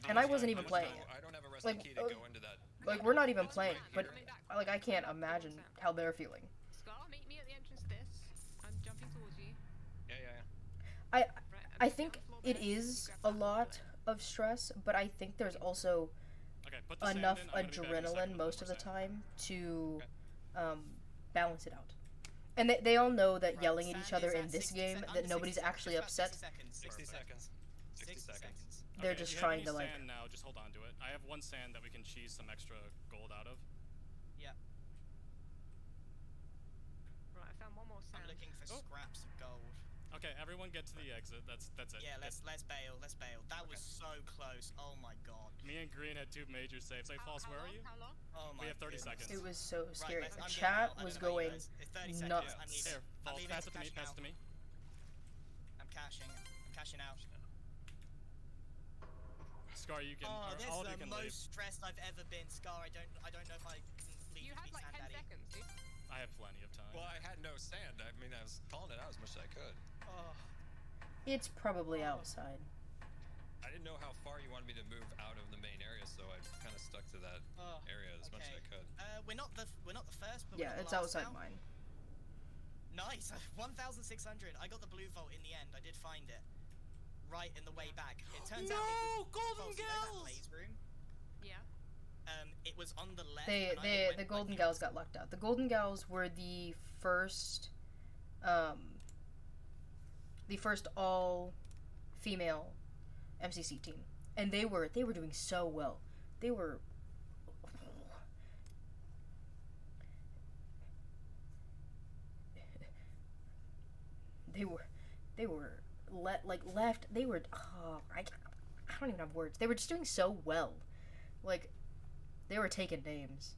And I wasn't even how much playing time- it. I don't have a rusty Like, key to go into that. like we're not even That's playing, fine, but coming back. like I can't Come on, imagine Sam. how they're feeling. Scar, meet me at the entrance to this. I'm jumping towards you. Yeah, yeah, yeah. Right, I I'm think on the floor it there. You is grab a that. lot of stress, but I think there's also Okay. Put the sand enough in. I'm gonna be back in a second adrenaline with most of more the sand. time to balance it out. And they all know that Right, yelling at sand each other is in at this 60 game sec- that under nobody's 60 actually just about upset. 60 seconds. 60 seconds. 60 seconds. They're Okay, just if you have trying any to, like- sand now, just hold on to it. I have 1 sand that we can cheese some extra gold out of. Yeah, Right, I found one more I'm sand. looking for Oh. scraps of gold. Okay, everyone get to the exit. That's it. Yeah, let's bail. Let's bail. That was so close. Oh my god. Me and Green had 2 major saves. Like, False, where are you? How long? Oh my. We have 30 goodness. seconds. It was so Right, scary. let's- The I'm getting chat out. I was don't know about you going guys. It's 30 seconds. nuts. I'm leaving. Here, I'm False, leaving. pass it to me. Cashing Pass it out. to me. I'm cashing. I'm cashing out. Scar, you can. Oh, or this all is of you the can most leave. stressed I've ever been, Scar. I don't know if I can leave You to had be like Sand 10 Daddy. seconds, dude. I have plenty of time. Well, I had no sand. I mean, I was calling it out as much as I could. Oh, It's probably outside. I didn't know how far you wanted me to move out of the main area, so I kind of stuck to that oh. area as much as I Okay. could. We're not the first, but Yeah, we're not it's the last outside now. mine. Nice. 1,600. I got the blue vault in the end. I did find it. Right in the way back. It turns out it was Golden false. You know that blaze room? Yeah. It was on the left. They and I they went, the like, Golden Gals got locked out. The Golden Gals were the first all female MCC team, and they were doing so well. They were left. They were I don't even have words. They were just doing so well, like they were taking names.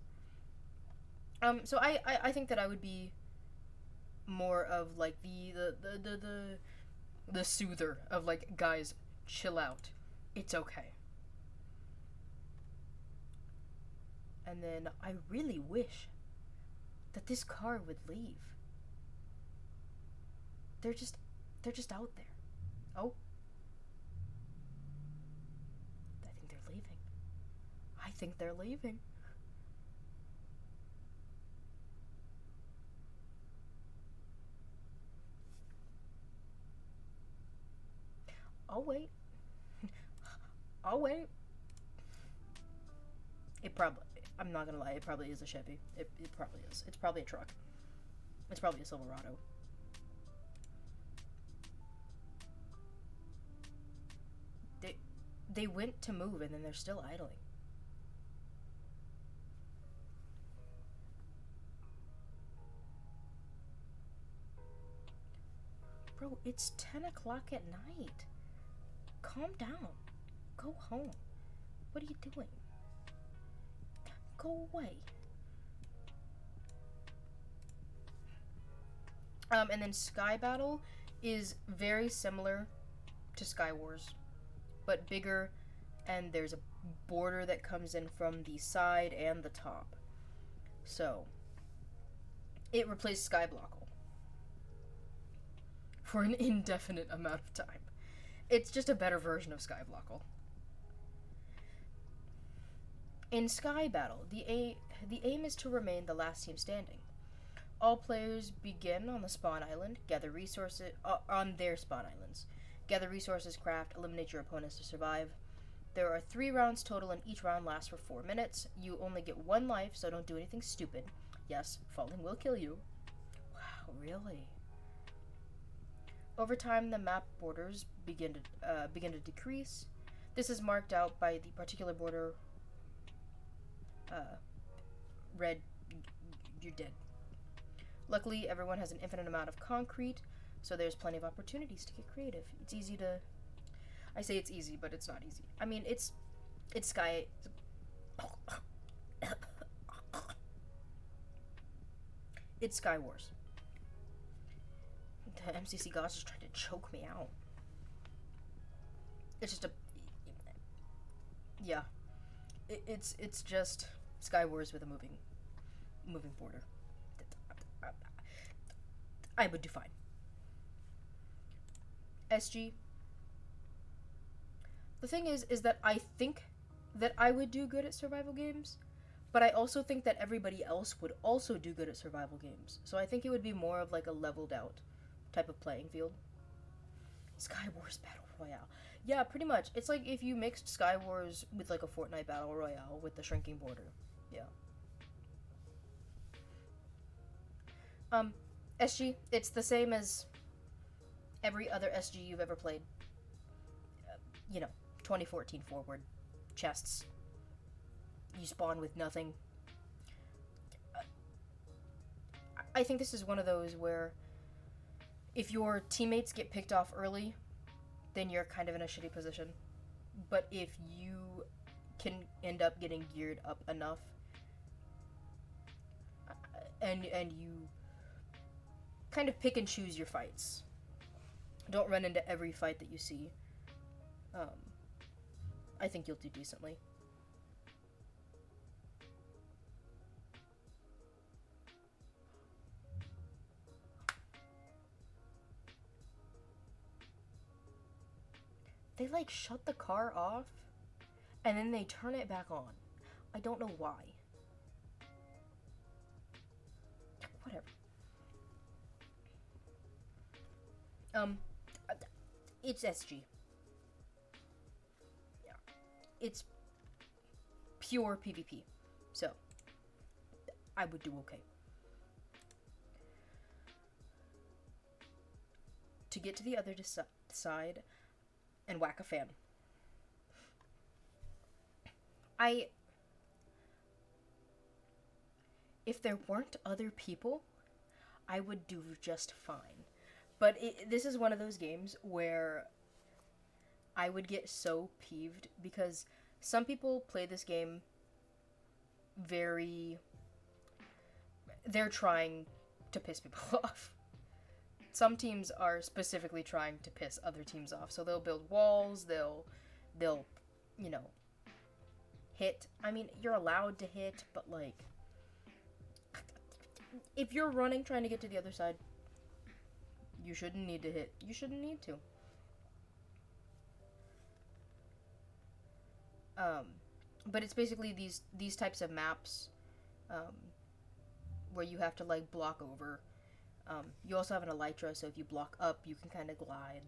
So I think that I would be more of like the soother of like, guys, chill out, it's okay. And then I really wish that this car would leave. They're just out there. Oh, I think they're leaving. I think they're leaving. I'll wait. I'll wait. I'm not gonna lie, it probably is a Chevy. It probably is. It's probably a truck. It's probably a Silverado. They went to move and then they're still idling. Bro, it's 10 o'clock at night. Calm down. Go home. What are you doing? Go away. And then Sky Battle is very similar to Sky Wars, but bigger, and there's a border that comes in from the side and the top. So, it replaced Skyblockle for an indefinite amount of time. It's just a better version of Skyblockle. In Sky Battle, the aim is to remain the last team standing. All players begin on the spawn island, gather resources on their spawn islands. Gather resources, craft, eliminate your opponents to survive. There are 3 rounds total, and each round lasts for 4 minutes. You only get 1 life, so don't do anything stupid. Yes, falling will kill you. Wow, really? Over time, the map borders begin to decrease. This is marked out by the particular border. Red, you're dead. Luckily, everyone has an infinite amount of concrete, so there's plenty of opportunities to get creative. It's easy to... I say it's easy, but it's not easy. I mean, it's Sky... It's Sky Wars. The MCC gods is trying to choke me out. It's just a... Yeah. It's just Sky Wars with a moving border. I would do fine. SG. The thing is that I think that I would do good at survival games, but I also think that everybody else would also do good at survival games. So I think it would be more of like a leveled out type of playing field. Sky Wars Battle Royale. Yeah, pretty much. It's like if you mixed Sky Wars with like a Fortnite Battle Royale with the shrinking border. Yeah. SG, it's the same as every other SG you've ever played. 2014 forward. Chests. You spawn with nothing. I think this is one of those where if your teammates get picked off early, then you're kind of in a shitty position. But if you can end up getting geared up enough, and you kind of pick and choose your fights. Don't run into every fight that you see. I think you'll do decently. They like shut the car off and then they turn it back on. I don't know why. Whatever. It's SG. Yeah. It's pure PvP. So, I would do okay. To get to the other side and whack a fan. If there weren't other people, I would do just fine. But this is one of those games where I would get so peeved because some people play this game they're trying to piss people off. Some teams are specifically trying to piss other teams off, so they'll build walls, they'll hit. I mean, you're allowed to hit, but like, if you're running trying to get to the other side, you shouldn't need to hit. You shouldn't need to. But it's basically these types of maps, where you have to like block over. You also have an elytra, so if you block up, you can kind of glide.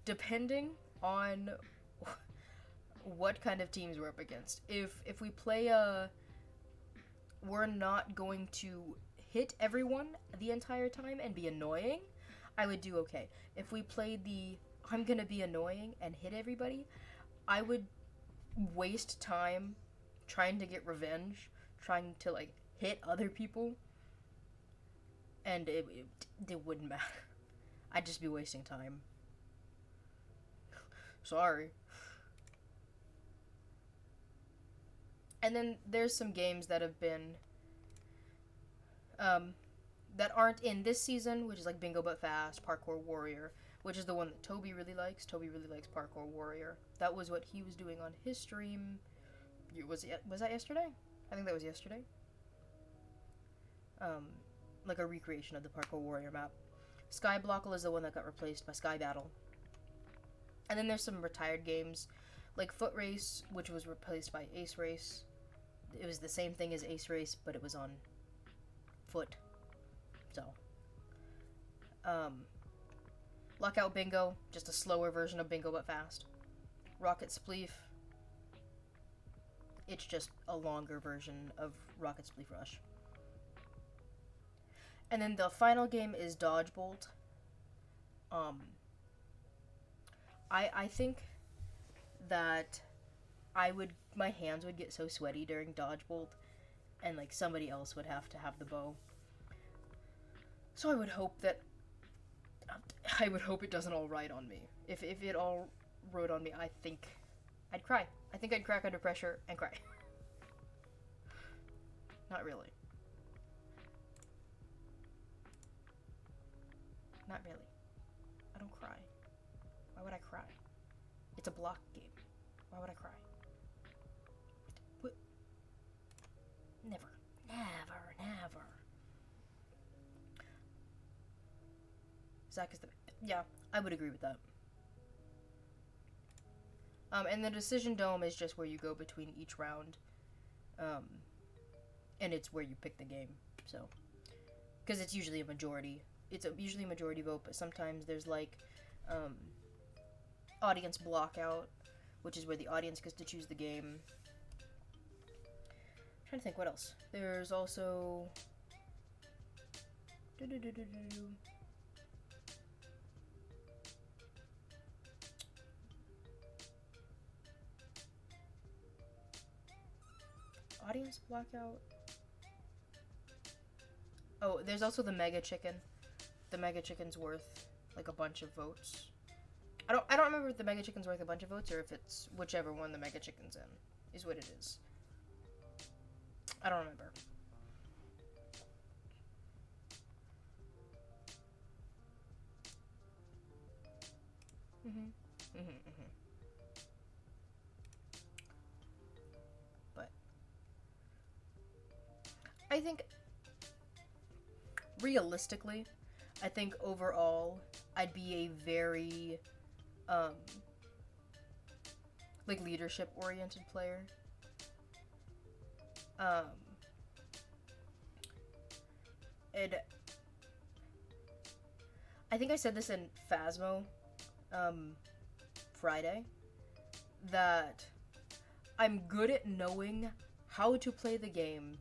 Depending on what kind of teams we're up against. If we play we're not going to hit everyone the entire time and be annoying, I would do okay. If we played the I'm gonna be annoying and hit everybody, I would waste time trying to get revenge, trying to like hit other people, and it wouldn't matter. I'd just be wasting time. Sorry. And then there's some games that have been that aren't in this season, which is like Bingo But Fast, Parkour Warrior, which is the one that Toby really likes. Toby really likes Parkour Warrior. That was what he was doing on his stream. Was that yesterday? I think that was yesterday. Like a recreation of the Parkour Warrior map. Skyblockle is the one that got replaced by Sky Battle. And then there's some retired games, like Foot Race, which was replaced by Ace Race. It was the same thing as Ace Race, but it was on foot. So, Lockout Bingo, just a slower version of Bingo But Fast. Rocket Spleef, it's just a longer version of Rocket Spleef Rush. And then the final game is Dodge Bolt. I think that my hands would get so sweaty during Dodge Bolt, and like somebody else would have to have the bow. So I would hope it doesn't all ride on me. If it all rode on me, I think I'd cry. I think I'd crack under pressure and cry. Not really. Not really. I don't cry. Why would I cry? It's a block game. Why would I cry? What? Never. Never. Zach is the... Yeah, I would agree with that. And the Decision Dome is just where you go between each round. And it's where you pick the game, so... Because it's usually a majority. It's usually a majority vote, but sometimes there's like, audience blockout, which is where the audience gets to choose the game. I'm trying to think what else. There's also... Audience blackout? Oh, there's also the Mega Chicken. The Mega Chicken's worth like a bunch of votes. I don't remember if the Mega Chicken's worth a bunch of votes or if it's whichever one the Mega Chicken's in is what it is. I don't remember. But I think realistically, I think overall I'd be a very like leadership oriented player. And I think I said this in Phasmo Friday that I'm good at knowing how to play the game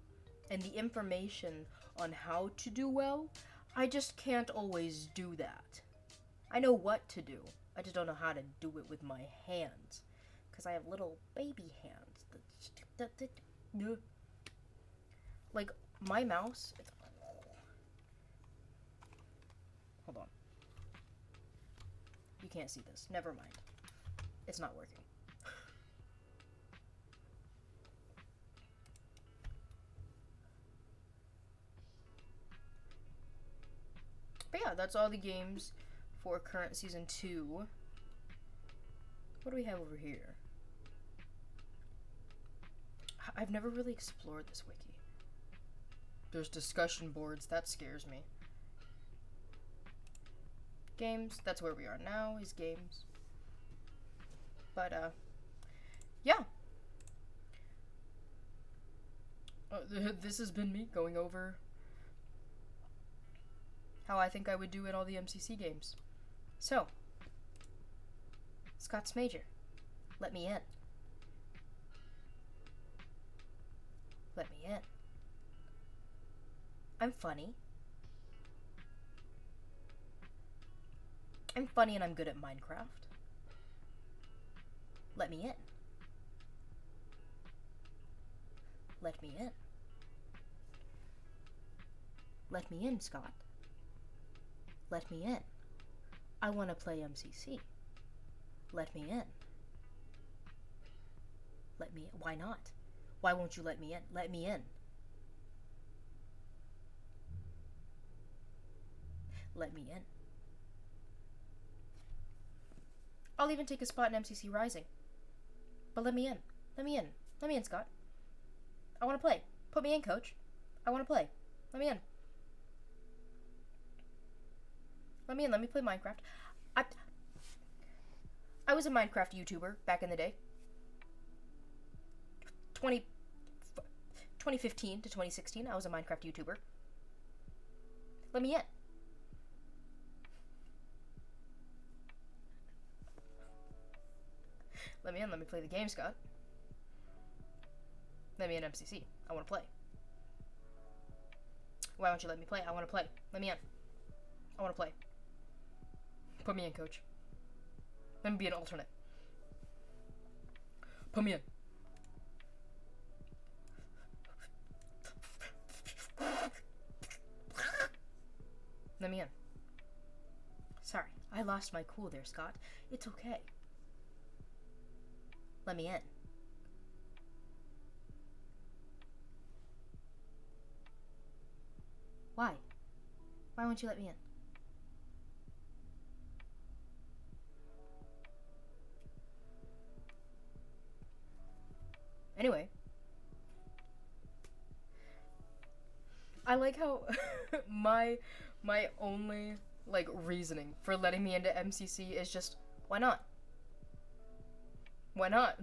and the information on how to do well. I just can't always do that. I know what to do. I just don't know how to do it with my hands. Because I have little baby hands. Like, my mouse... Hold on. You can't see this. Never mind. It's not working. But yeah, that's all the games for current season 2. What do we have over here? I've never really explored this wiki. There's discussion boards. That scares me. Games. That's where we are now, is games. But, yeah. This has been me going over how I think I would do in all the MCC games. So, Scott's Major, let me in. Let me in. I'm funny. I'm funny and I'm good at Minecraft. Let me in. Let me in. Let me in, Scott. Let me in. I want to play MCC. Let me in. Let me. Why not? Why won't you let me in? Let me in. Let me in. I'll even take a spot in MCC Rising. But let me in. Let me in. Let me in, Scott. I want to play. Put me in, coach. I want to play. Let me in. Let me in. Let me play Minecraft. I was a Minecraft YouTuber back in the day. 2015 to 2016, I was a Minecraft YouTuber. Let me in. Let me in. Let me play the game, Scott. Let me in MCC. I want to play. Why won't you let me play? I want to play. Let me in. I want to play. Put me in, coach. Let me be an alternate. Put me in. Let me in. Sorry, I lost my cool there, Scott. It's okay. Let me in. Why? Why won't you let me in? Anyway. I like how my only, like, reasoning for letting me into MCC is just, why not? Why not?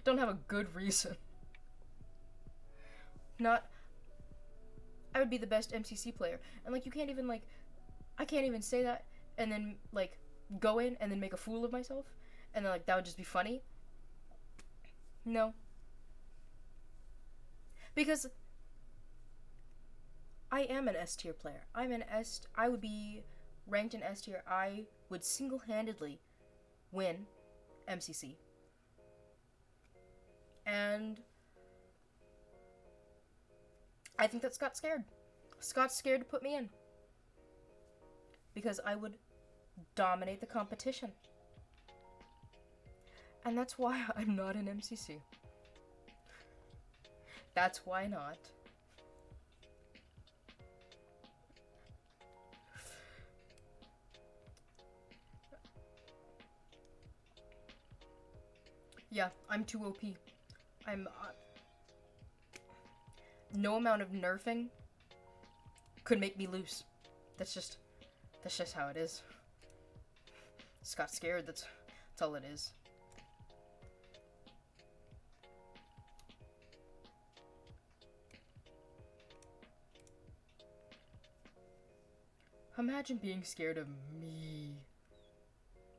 Don't have a good reason. Not, I would be the best MCC player. And, like, you can't even, like, I can't even say that and then, like, go in and then make a fool of myself. And then, like, that would just be funny. No. Because I am an S tier player. I would be ranked in S tier. I would single-handedly win MCC. And I think that Scott's scared. Scott's scared to put me in. Because I would dominate the competition. And that's why I'm not in MCC. That's why not. Yeah, I'm too OP. I'm, no amount of nerfing could make me lose. That's just how it is. Scott's scared, that's all it is. Imagine being scared of me.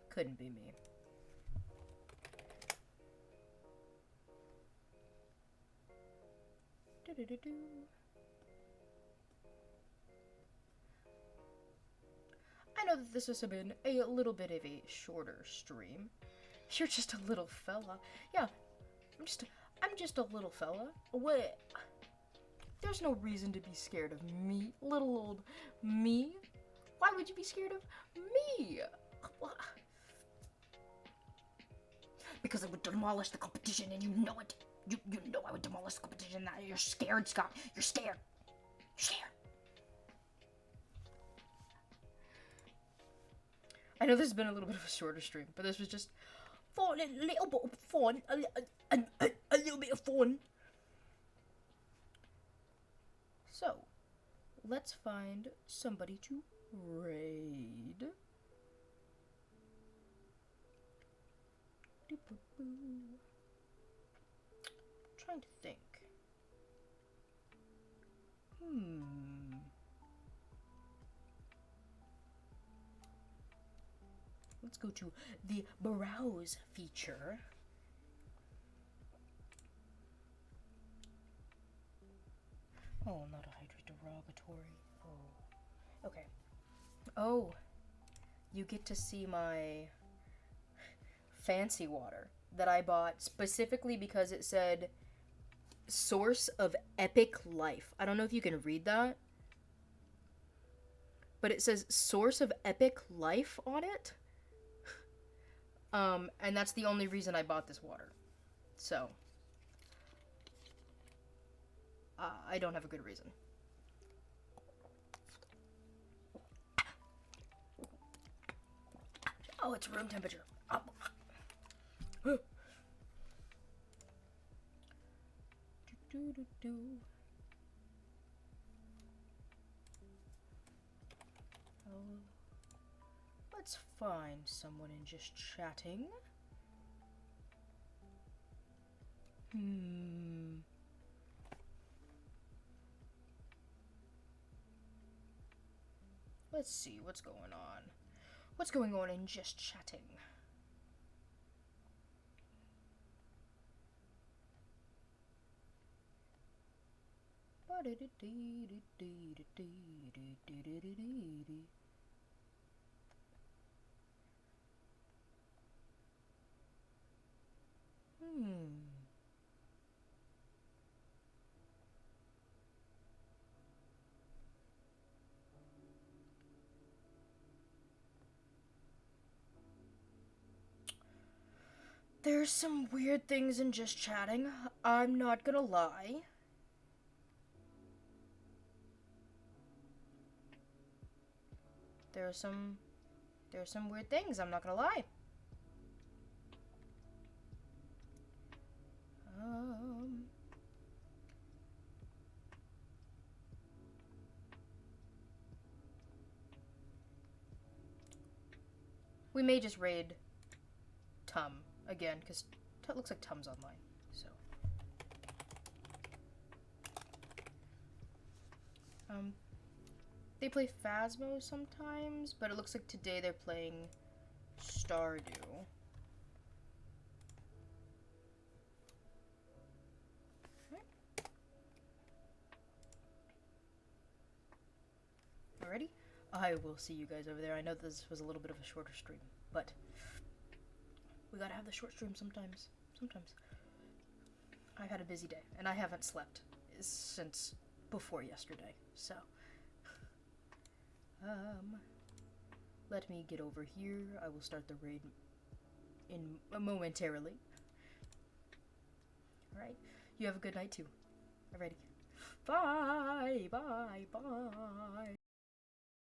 Couldn't be me. I know that this has been a little bit of a shorter stream. You're just a little fella. Yeah, I'm just a little fella. What? There's no reason to be scared of me, little old me. Why would you be scared of me? Because I would demolish the competition, and you know it. You know I would demolish the competition. You're scared, Scott. You're scared. You're scared. I know this has been a little bit of a shorter stream, but this was just fun, a little bit of fun, a little bit of fun. So, let's find somebody to raid. Trying to think. Let's go to the browse feature. Oh, not a hydrate, derogatory. Oh. Okay. Oh. You get to see my fancy water that I bought specifically because it said source of epic life. I don't know if you can read that, but it says source of epic life on it. And that's the only reason I bought this water. So, I don't have a good reason. Oh, it's room temperature. Oh. Oh, let's find someone and just chatting. Let's see what's going on. What's going on in just chatting? There's some weird things in just chatting. I'm not gonna lie. There's some weird things, I'm not gonna lie. We may just raid Tum again, because it looks like Tum's online, so. They play Phasmo sometimes, but it looks like today they're playing Stardew. Alrighty? I will see you guys over there. I know this was a little bit of a shorter stream, but we gotta have the short stream sometimes. I've had a busy day, and I haven't slept since before yesterday, so. Let me get over here. I will start the raid momentarily. Alright, you have a good night too. Alrighty. Bye, bye, bye.